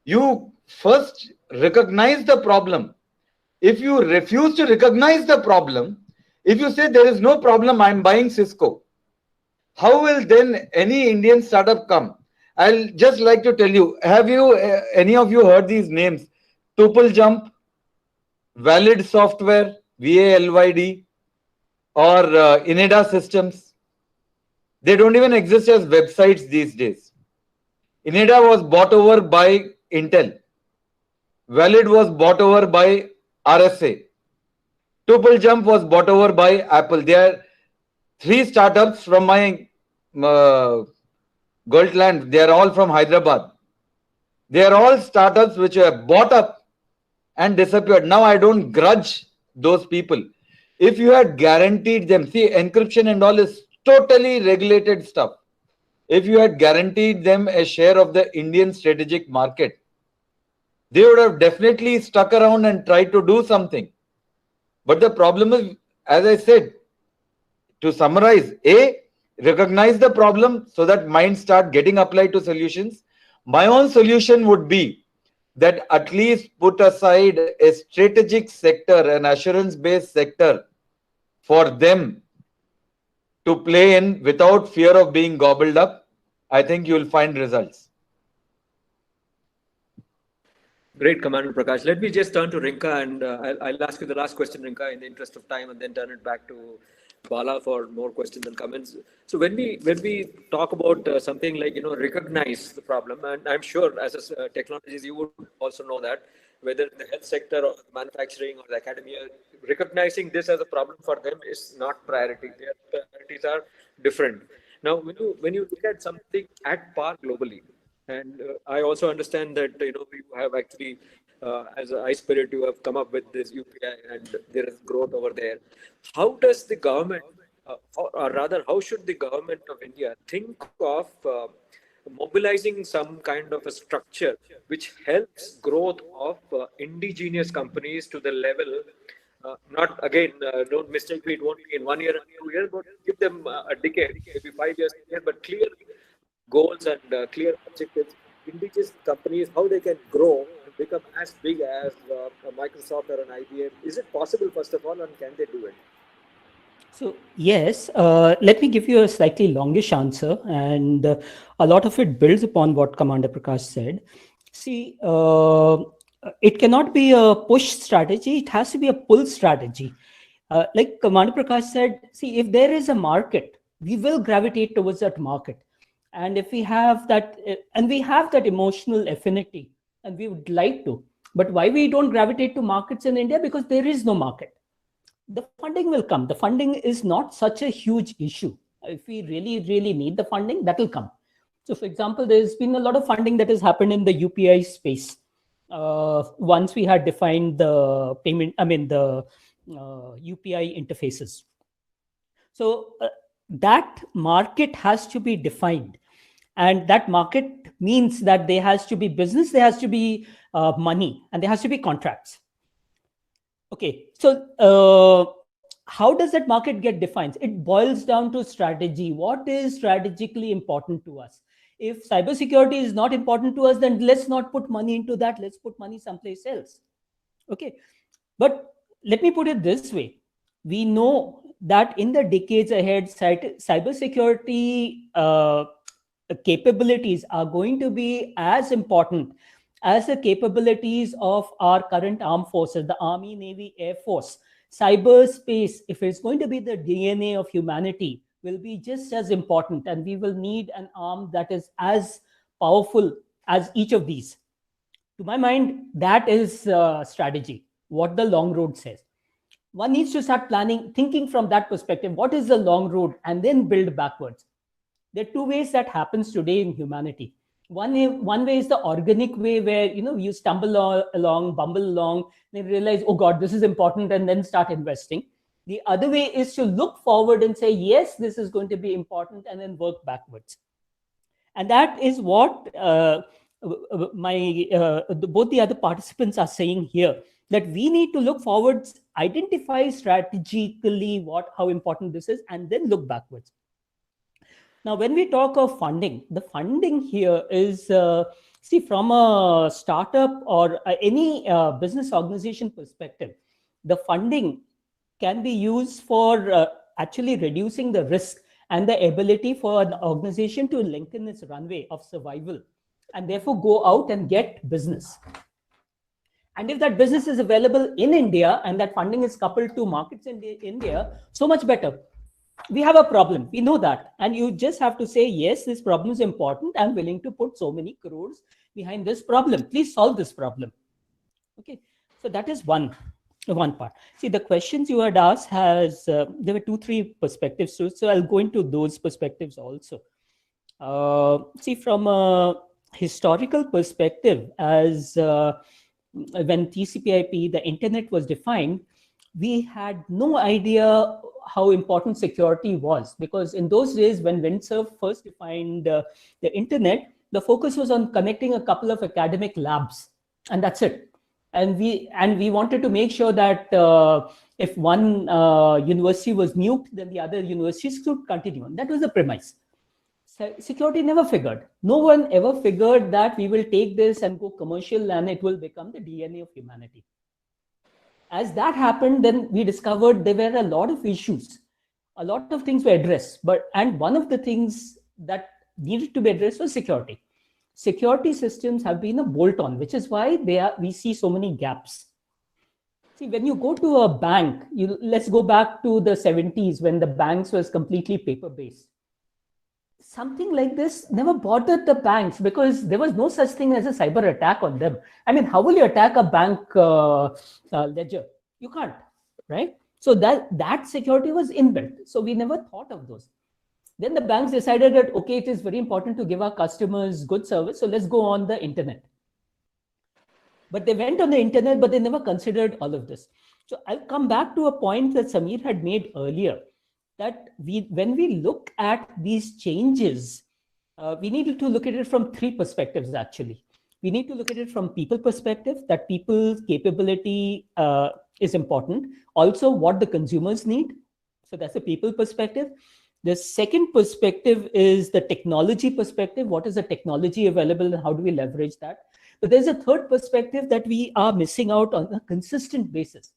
You first recognize the problem. If you refuse to recognize the problem, if you say there is no problem, I'm buying Cisco, how will then any Indian startup come? I'll just like to tell you, have you, any of you heard these names? Tuple Jump, Valid Software, VALYD, or Ineda Systems. They don't even exist as websites these days. Ineda was bought over by Intel. Valid was bought over by RSA. Tuple Jump was bought over by Apple. They are three startups from my Goldland. They are all from Hyderabad. They are all startups which were bought up and disappeared. Now I don't grudge those people. If you had guaranteed them, see, encryption and all is totally regulated stuff. If you had guaranteed them a share of the Indian strategic market, they would have definitely stuck around and tried to do something. But the problem is, as I said, to summarize, A, recognize the problem so that minds start getting applied to solutions. My own solution would be that at least put aside a strategic sector, an assurance-based sector for them to play in without fear of being gobbled up. I think you will find results. Great, Commander Prakash. Let me just turn to Rinka, and I'll ask you the last question, Rinka, in the interest of time, and then turn it back to Bala for more questions and comments. So when we talk about something like, recognize the problem, and I'm sure as technologies, you would also know that whether in the health sector or manufacturing or the academia, recognizing this as a problem for them is not priority. Their priorities are different. Now, when you look at something at par globally, and I also understand that you have actually, as iSpirit, you have come up with this UPI, and there is growth over there. How does the government, or rather, how should the government of India think of mobilizing some kind of a structure which helps growth of indigenous companies to the level? Not again, don't mistake me, it won't be in 1 year and 2 years, but give them a decade, maybe 5 years, but clear goals and clear objectives. Indigenous companies, how they can grow and become as big as a Microsoft or an IBM. Is it possible, first of all, and can they do it? So yes, let me give you a slightly longish answer, and a lot of it builds upon what Commander Prakash said. See, it cannot be a push strategy, it has to be a pull strategy. Like Commander Prakash said, see, if there is a market, we will gravitate towards that market. And if we have that, and we have that emotional affinity, and we would like to, but why we don't gravitate to markets in India? Because there is no market. The funding will come. The funding is not such a huge issue. If we really, really need the funding, that will come. So for example, there's been a lot of funding that has happened in the UPI space. Once we had defined the payment, the UPI interfaces. So that market has to be defined. And that market means that there has to be business, there has to be money, and there has to be contracts. Okay, so how does that market get defined? It boils down to strategy. What is strategically important to us? If cybersecurity is not important to us, then let's not put money into that. Let's put money someplace else. Okay, but let me put it this way. We know that in the decades ahead, cybersecurity capabilities are going to be as important as the capabilities of our current armed forces, the Army, Navy, Air Force. Cyberspace, if it's going to be the DNA of humanity, will be just as important, and we will need an arm that is as powerful as each of these. To my mind, that is strategy, what the long road says. One needs to start planning, thinking from that perspective, what is the long road, and then build backwards. There are two ways that happens today in humanity. One way is the organic way, where you stumble along, bumble along, then realize, oh God, this is important, and then start investing. The other way is to look forward and say, yes, this is going to be important, and then work backwards. And that is what both the other participants are saying here, that we need to look forward, identify strategically how important this is, and then look backwards. Now, when we talk of funding, the funding here is, from a startup or any business organization perspective, the funding can be used for actually reducing the risk and the ability for an organization to lengthen its runway of survival, and therefore go out and get business. And if that business is available in India and that funding is coupled to markets in India, so much better. We have a problem. We know that. And you just have to say, yes, this problem is important. I'm willing to put so many crores behind this problem. Please solve this problem. Okay. So that is one part. See, the questions you had asked has, there were 2-3 perspectives to it. So I'll go into those perspectives also. See, from a historical perspective, as when TCP/IP, the internet was defined, we had no idea how important security was, because in those days when Windsurf first defined the internet, the focus was on connecting a couple of academic labs, and that's it. And we wanted to make sure that if one university was nuked, then the other universities could continue. And that was the premise. Security never figured. No one ever figured that we will take this and go commercial and it will become the DNA of humanity. As that happened, then we discovered there were a lot of issues. A lot of things were addressed. And one of the things that needed to be addressed was security. Security systems have been a bolt-on, which is why we see so many gaps. See, when you go to a bank, let's go back to the 70s when the banks was completely paper-based. Something like this never bothered the banks because there was no such thing as a cyber attack on them. I mean, how will you attack a bank ledger? You can't, right? So that security was inbuilt. So we never thought of those. Then the banks decided that, okay, it is very important to give our customers good service. So let's go on the internet. But they went on the internet, but they never considered all of this. So I'll come back to a point that Samir had made earlier, that when we look at these changes, we need to look at it from 3 perspectives, actually. We need to look at it from people perspective, that people's capability is important. Also, what the consumers need. So that's the people perspective. The second perspective is the technology perspective. What is the technology available and how do we leverage that? But there's a third perspective that we are missing out on a consistent basis.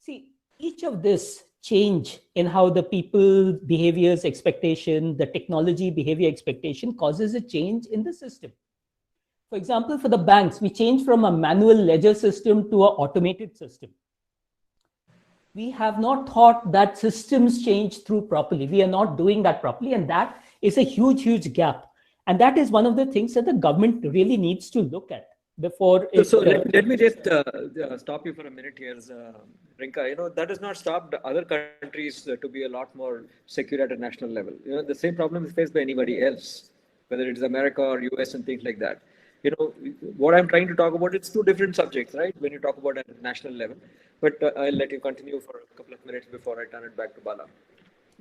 See, each of this change in how the people behaviors expectation, the technology behavior expectation causes a change in the system. For example, for the banks, we changed from a manual ledger system to an automated system. We have not thought that systems change through properly. We are not doing that properly. And that is a huge, huge gap. And that is one of the things that the government really needs to look at before. Let me just stop you for a minute here, Rinka. That has not stopped other countries to be a lot more secure at a national level. The same problem is faced by anybody else, whether it is America or US and things like that. What I'm trying to talk about, it's 2 different subjects, right? When you talk about at a national level. But I'll let you continue for a couple of minutes before I turn it back to Bala.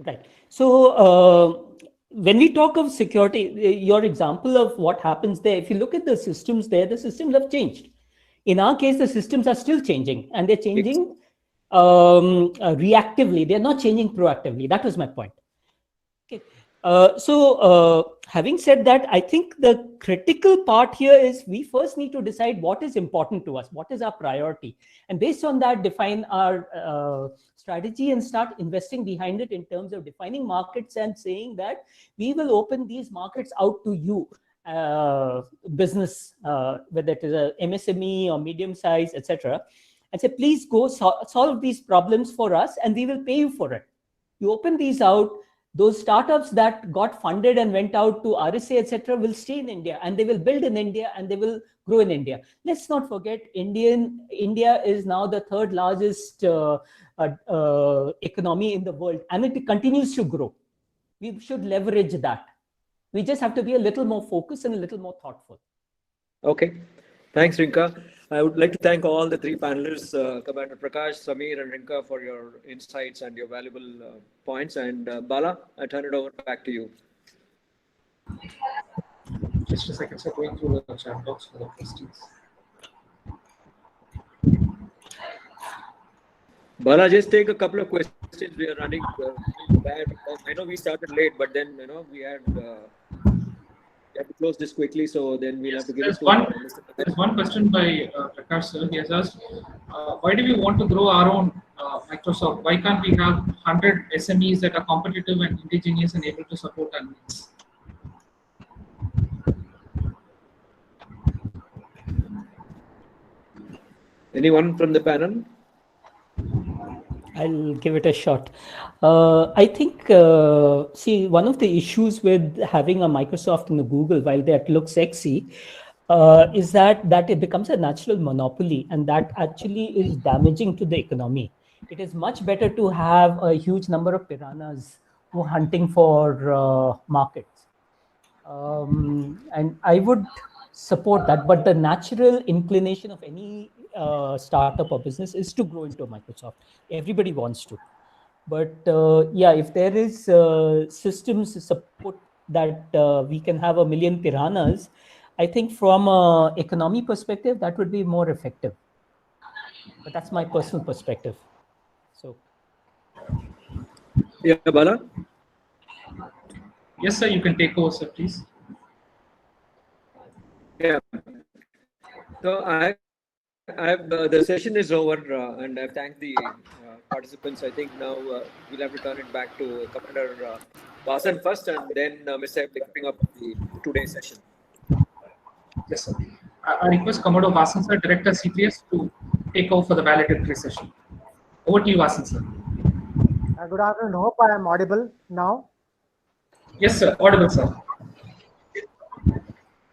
Right. So when we talk of security, your example of what happens there, if you look at the systems there, the systems have changed. In our case, the systems are still changing, and they're changing reactively. They're not changing proactively. That was my point. Okay. Having said that, I think the critical part here is we first need to decide what is important to us, what is our priority, and based on that, define our strategy and start investing behind it in terms of defining markets and saying that we will open these markets out to you, business, whether it is a MSME or medium size, etc., and say, please go solve these problems for us, and we will pay you for it. You open these out. Those startups that got funded and went out to RSA, etc., will stay in India, and they will build in India, and they will grow in India. Let's not forget, India is now the 3rd largest economy in the world, and it continues to grow. We should leverage that. We just have to be a little more focused and a little more thoughtful. Okay. Thanks, Rinka. I would like to thank all the 3 panelists, Commander Prakash, Samir, and Rinka, for your insights and your valuable points. And Bala, I turn it over back to you. Just a second, sir. Going through the chat box for the questions. Bala, just take a couple of questions. We are running bad. I know we started late, but then we had to close this quickly, so then we'll have to give it to There's one question by Prakash sir. He has asked, why do we want to grow our own Microsoft? Why can't we have 100 SMEs that are competitive and indigenous and able to support our needs? Anyone from the panel? I'll give it a shot. I think, see, one of the issues with having a Microsoft and a Google, while that looks sexy, is that it becomes a natural monopoly, and that actually is damaging to the economy. It is much better to have a huge number of piranhas who are hunting for markets. And I would support that, but the natural inclination of any startup or business is to grow into Microsoft. Everybody wants to, but yeah, if there is systems support that we can have 1 million piranhas, I think from a economy perspective that would be more effective. But that's my personal perspective. So Yeah, Bala? Yes, sir, you can take over, sir, please. Yeah. So the session is over, and I've thanked the participants. I think now we'll have to turn it back to Commander Vasan first, and then Mr. picking up the today's session. Yes, sir. I request Commodore Vasan, sir, Director C3S, to take over for the valedictory session. Over to you, Vasan, sir. Good afternoon. Hope I am audible now. Yes, sir. Audible, sir.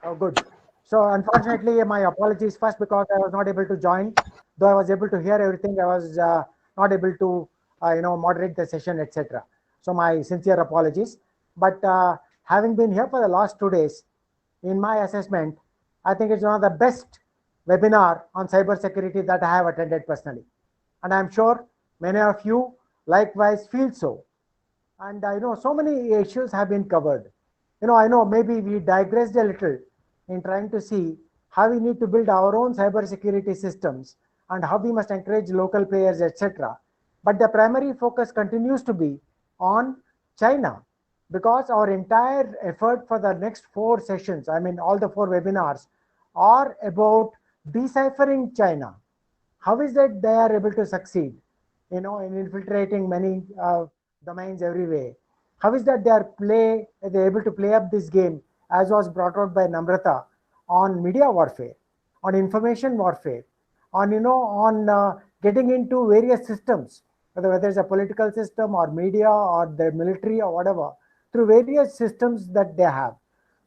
Oh, good. So, unfortunately, my apologies first because I was not able to join. Though I was able to hear everything, I was not able to, moderate the session, etc. So, my sincere apologies. But having been here for the last 2 days, in my assessment, I think it's one of the best webinar on cybersecurity that I have attended personally, and I'm sure many of you likewise feel so. And I know so many issues have been covered. I know maybe we digressed a little in trying to see how we need to build our own cybersecurity systems and how we must encourage local players, etc. But the primary focus continues to be on China, because our entire effort for the next 4 sessions, I mean, all the 4 webinars, are about deciphering China. How is that they are able to succeed, in infiltrating many domains everywhere? How is that they're able to play up this game, as was brought out by Namrata, on media warfare, on information warfare, on getting into various systems, whether it's a political system or media or the military or whatever, through various systems that they have.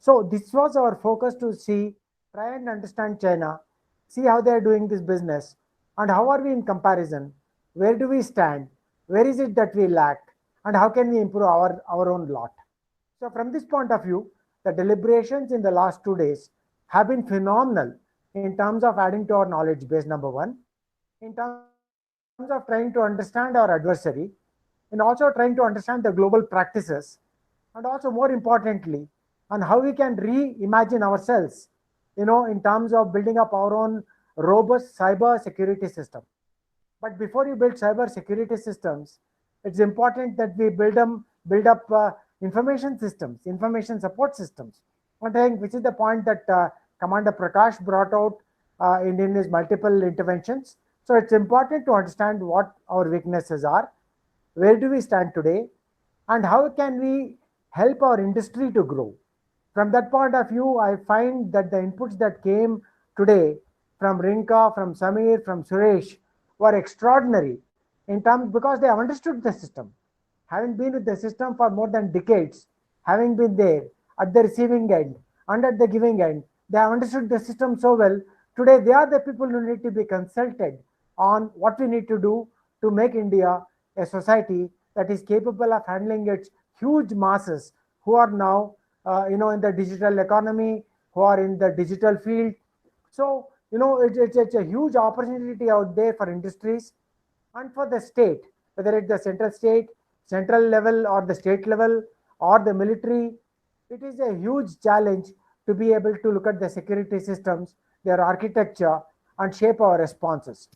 So this was our focus, to try and understand China, see how they are doing this business, and how are we in comparison, where do we stand, where is it that we lacked, and how can we improve our own lot. So from this point of view, the deliberations in the last 2 days have been phenomenal in terms of adding to our knowledge base, number one, in terms of trying to understand our adversary, and also trying to understand the global practices, and also more importantly, on how we can reimagine ourselves, in terms of building up our own robust cyber security system. But before you build cyber security systems, it's important that we build up information systems, information support systems. I think which is the point that Commander Prakash brought out in his multiple interventions. So it's important to understand what our weaknesses are, where do we stand today, and how can we help our industry to grow. From that point of view, I find that the inputs that came today from Rinka, from Samir, from Suresh were extraordinary in terms, because they have understood the system. Having been with the system for more than decades, having been there at the receiving end and at the giving end, they have understood the system so well. Today, they are the people who need to be consulted on what we need to do to make India a society that is capable of handling its huge masses who are now, in the digital economy, who are in the digital field. So, it's a huge opportunity out there for industries and for the state, whether it's the central level, or the state level, or the military. It is a huge challenge to be able to look at the security systems, their architecture, and shape our responses.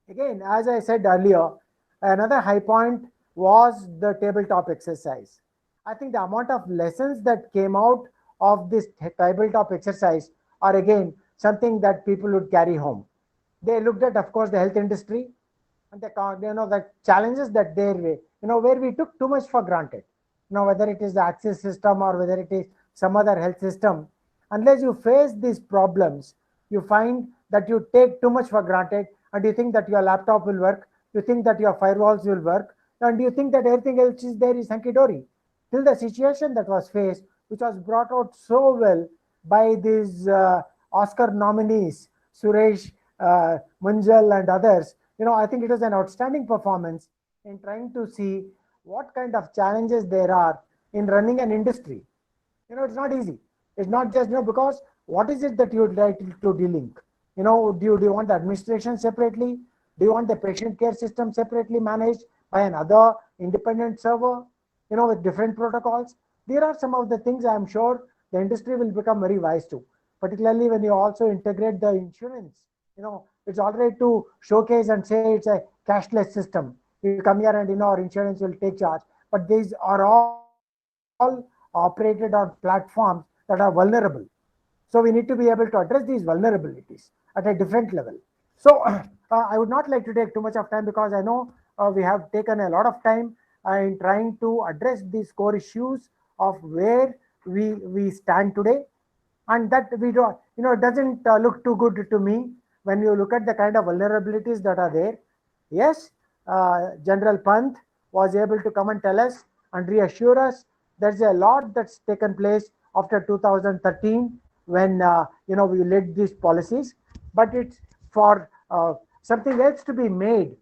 Again, as I said earlier, another high point was the tabletop exercise. I think the amount of lessons that came out of this tabletop exercise are again something that people would carry home. They looked at, of course, the health industry, and the challenges that there were, where we took too much for granted. Whether it is the access system or whether it is some other health system, unless you face these problems, you find that you take too much for granted, and you think that your laptop will work, you think that your firewalls will work, and you think that everything else is there is hunky-dory. Till the situation that was faced, which was brought out so well by these Oscar nominees, Suresh Munjal and others, I think it was an outstanding performance in trying to see what kind of challenges there are in running an industry. It's not easy. It's not just, because what is it that you would like to delink? Do you want the administration separately? Do you want the patient care system separately managed by another independent server, with different protocols? There are some of the things I'm sure the industry will become very wise to, particularly when you also integrate the insurance. It's all right to showcase and say it's a cashless system. You come here and, our insurance will take charge. But these are all operated on platforms that are vulnerable. So we need to be able to address these vulnerabilities at a different level. So I would not like to take too much of time, because I know we have taken a lot of time in trying to address these core issues of where we stand today. And that we don't, it doesn't look too good to me when you look at the kind of vulnerabilities that are there. Yes, General Pant was able to come and tell us and reassure us there's a lot that's taken place after 2013 when we led these policies, but it's for something else to be made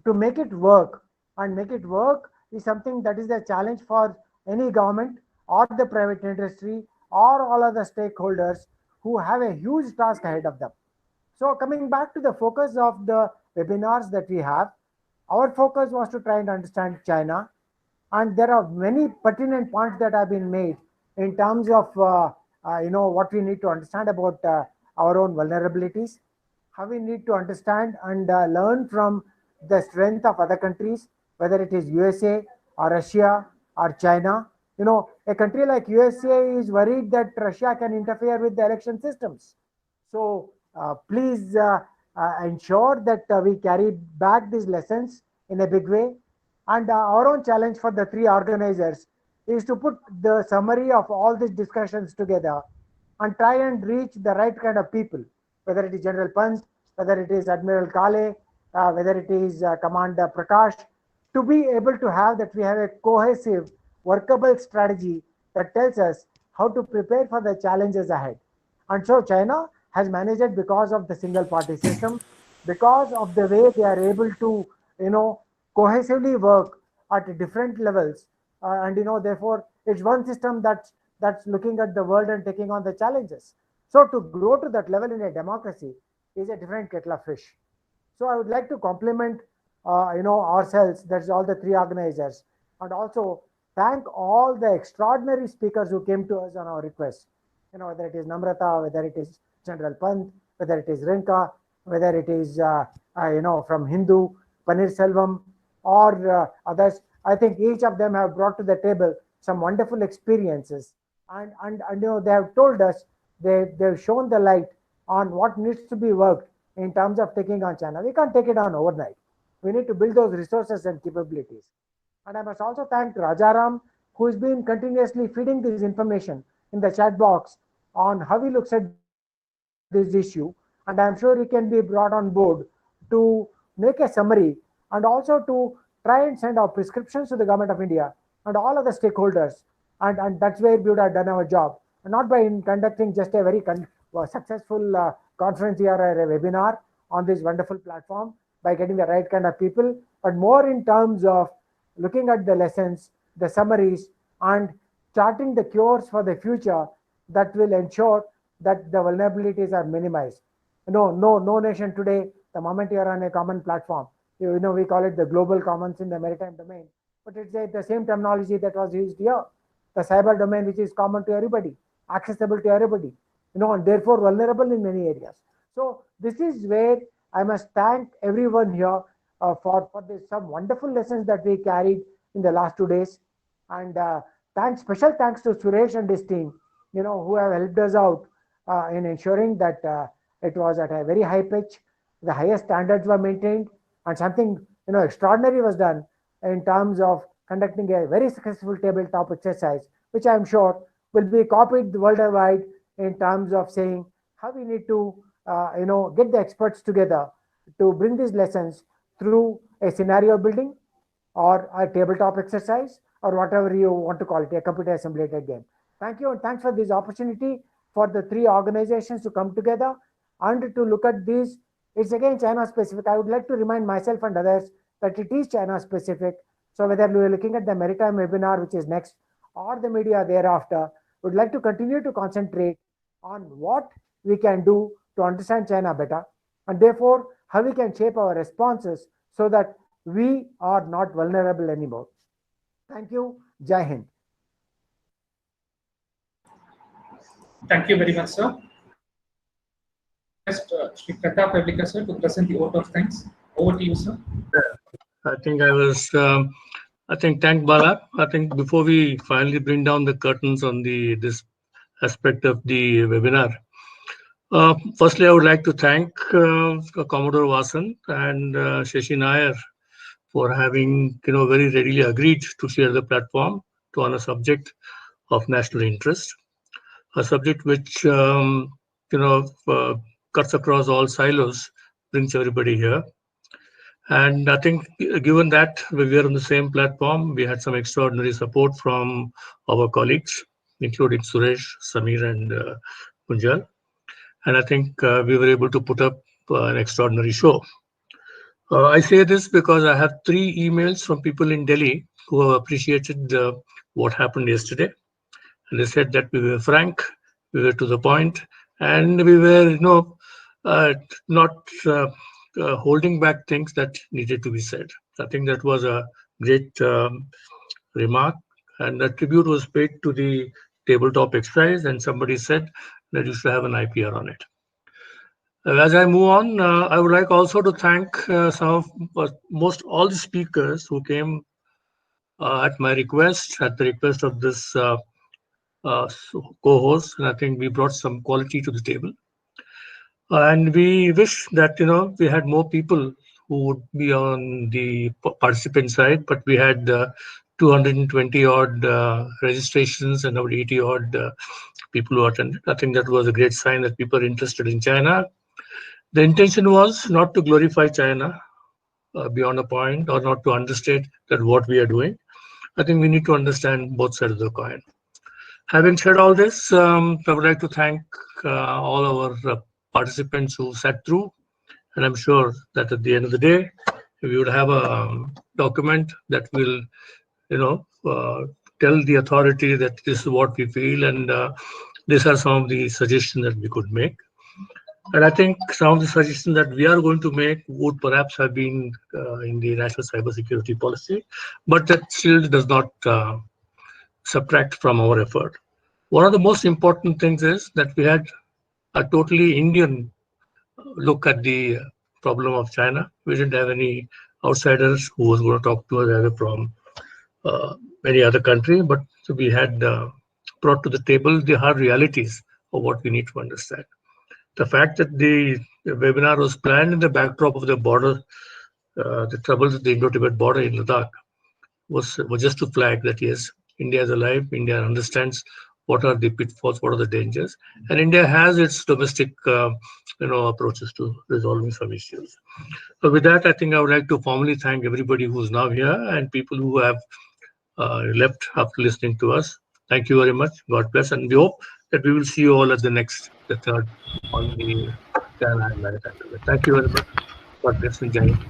to make it work. And make it work is something that is a challenge for any government or the private industry or all other stakeholders who have a huge task ahead of them. So coming back to the focus of the webinars that we have, our focus was to try and understand China. And there are many pertinent points that have been made in terms of what we need to understand about our own vulnerabilities, how we need to understand and learn from the strength of other countries, whether it is USA or Russia or China. A country like USA is worried that Russia can interfere with the election systems. So please ensure that we carry back these lessons in a big way. And our own challenge for the three organizers is to put the summary of all these discussions together and try and reach the right kind of people, whether it is General Pant, whether it is Admiral Kale, whether it is Commander Prakash, to be able to have that we have a cohesive, workable strategy that tells us how to prepare for the challenges ahead. And so China has managed it because of the single party system, because of the way they are able to, cohesively work at different levels. And, therefore, it's one system that's looking at the world and taking on the challenges. So to grow to that level in a democracy is a different kettle of fish. So I would like to compliment, ourselves, that's all the three organizers, and also thank all the extraordinary speakers who came to us on our request. Whether it is Namrata, whether it is General Pant, whether it is Rinka, whether it is, from Hindu, Panir Selvam, or others. I think each of them have brought to the table some wonderful experiences, and they have told us they've shown the light on what needs to be worked in terms of taking on China. We can't take it on overnight. We need to build those resources and capabilities. And I must also thank Rajaram, who has been continuously feeding this information in the chat box on how he looks at this issue. And I'm sure he can be brought on board to make a summary and also to try and send our prescriptions to the government of India and all other stakeholders. And that's where we would have done our job. And not by conducting just a very successful conference here or a webinar on this wonderful platform by getting the right kind of people, but more in terms of looking at the lessons, the summaries, and charting the cures for the future that will ensure that the vulnerabilities are minimized. No nation today, the moment you are on a common platform, we call it the global commons in the maritime domain, but it's the same terminology that was used here, the cyber domain, which is common to everybody, accessible to everybody, and therefore vulnerable in many areas. So this is where I must thank everyone here for this, some wonderful lessons that we carried in the last 2 days. And special thanks to Suresh and his team, who have helped us out in ensuring that it was at a very high pitch, the highest standards were maintained, and something extraordinary was done in terms of conducting a very successful tabletop exercise, which I am sure will be copied worldwide in terms of saying how we need to get the experts together to bring these lessons through a scenario building or a tabletop exercise or whatever you want to call it, a computer simulated game. Thank you, and thanks for this opportunity for the three organizations to come together and to look at these. It's again China specific. I would like to remind myself and others that it is China specific. So whether we are looking at the maritime webinar, which is next, or the media thereafter, would like to continue to concentrate on what we can do to understand China better, and therefore how we can shape our responses so that we are not vulnerable anymore. Thank you. Jai Hind. Thank you very much, sir. Shri Pratap Pavlikar, sir, to present the vote of thanks. Over to you, sir. I think thank Bala. I think before we finally bring down the curtains on this aspect of the webinar, firstly, I would like to thank Commodore Vasan and Shashi Nair for having, very readily agreed to share the platform on a subject of national interest, a subject which, cuts across all silos, brings everybody here. And I think given that we were on the same platform, we had some extraordinary support from our colleagues, including Suresh, Samir, and Kunjal. And I think we were able to put up an extraordinary show. I say this because I have 3 emails from people in Delhi who have appreciated what happened yesterday. And they said that we were frank, we were to the point, and we were, not holding back things that needed to be said. I think that was a great remark, and a tribute was paid to the tabletop exercise, and somebody said that you should have an IPR on it. As I move on, I would like also to thank most all the speakers who came at my request, at the request of this co-host, and I think we brought some quality to the table. And we wish that, we had more people who would be on the participant side, but we had 220 odd registrations and about 80 odd people who attended. I think that was a great sign that people are interested in China. The intention was not to glorify China beyond a point, or not to understate that what we are doing. I think we need to understand both sides of the coin. Having said all this, I would like to thank all our participants who sat through, and I'm sure that at the end of the day, we would have a document that will, tell the authority that this is what we feel, and these are some of the suggestions that we could make. And I think some of the suggestions that we are going to make would perhaps have been in the national cybersecurity policy, but that still does not subtract from our effort. One of the most important things is that we had a totally Indian look at the problem of China. We didn't have any outsiders who was going to talk to us either from any other country, but we had brought to the table the hard realities of what we need to understand. The fact that the webinar was planned in the backdrop of the border, the troubles at the Indo-Tibet border in Ladakh, was just to flag that yes, India is alive, India understands what are the pitfalls, what are the dangers, and India has its domestic, approaches to resolving some issues. So with that, I think I would like to formally thank everybody who's now here and people who have left after listening to us. Thank you very much. God bless, and we hope that we will see you all at the third on the China and Maritime. Thank you very much. God bless and Jai Hind.